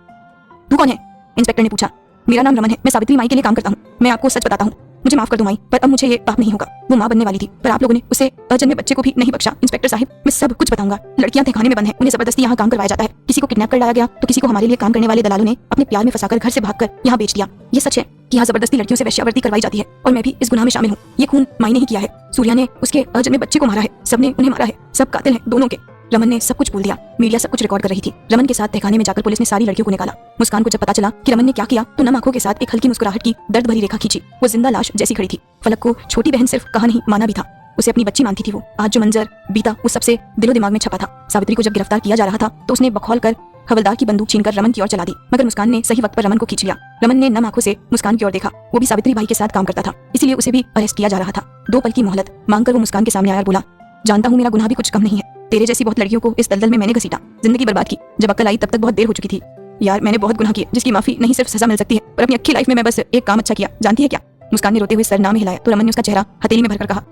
तू कौन है? इंस्पेक्टर ने पूछा। मेरा नाम रमन है, मैं सावित्री माई के लिए काम करता हूँ। मैं आपको सच बताता हूँ, मुझे माफ कर दो माई, पर अब मुझे ये पाप नहीं होगा। वो माँ बनने वाली थी पर आप लोगों ने उसे अजन्मे बच्चे को भी नहीं बख्शा। इंस्पेक्टर साहब मैं सब कुछ बताऊंगा। लड़कियां ठिकाने में बंद हैं, उन्हें जबरदस्ती यहाँ काम करवाया जाता है। किसी को किडनैप कर लाया गया तो किसी को हमारे लिए काम करने वाले दलालों ने अपने प्यार में फंसाकर घर से भागकर यहाँ बेच दिया। ये सच है कि यहाँ जबरदस्ती लड़कियों से वेश्यावृत्ति करवाई जाती है और मैं भी इस गुनाह में शामिल हूँ। ये खून माई ने ही किया है। सूर्या ने उसके अजन्मे बच्चे को मारा है। सबने उन्हें मारा है। सब कातिल हैं दोनों के। रमन ने सब कुछ बोल दिया। मीडिया सब कुछ रिकॉर्ड कर रही थी। रमन के साथ तहखाने में जाकर पुलिस ने सारी लड़कियों को निकाला। मुस्कान को जब पता चला कि रमन ने क्या किया तो नम आंखों के साथ एक हल्की मुस्कुराहट की दर्द भरी रेखा खींची। वो जिंदा लाश जैसी खड़ी थी। फलक को छोटी बहन सिर्फ कहा नहीं माना भी था। उसे अपनी बच्ची मानती थी वो। आज जो मंजर बीता उस सबसे दिलो दिमाग में छपा था। सावित्री को जब गिरफ्तार किया जा रहा था तो उसने बखौल कर हवलदार की बंदूक छीनकर रमन की ओर चला दी, मगर मुस्कान ने सही वक्त पर रमन को खींच लिया। रमन ने नम आंखों से मुस्कान की ओर देखा। वो भी सावित्री भाई के साथ काम करता था, इसीलिए उसे भी अरेस्ट किया जा रहा था। 2 पल की मोहलत मांगकर वो मुस्कान के सामने आया और बोला, जानता हूँ मेरा गुनाह भी कुछ कम नहीं है। तेरे जैसी बहुत लड़कियों को इस दलदल में मैंने घसीटा, जिंदगी बर्बाद की। जब अक्ल आई तब तक बहुत देर हो चुकी थी। यार मैंने बहुत गुनाह किए जिसकी माफी नहीं सिर्फ सजा मिल सकती है, पर अपनी अच्छी लाइफ में मैं बस एक काम अच्छा किया, जानती है क्या? मुस्कान ने रोते हुए सर ना में हिलाया तो रमन ने उसका चेहरा हथेली में भरकर कहा,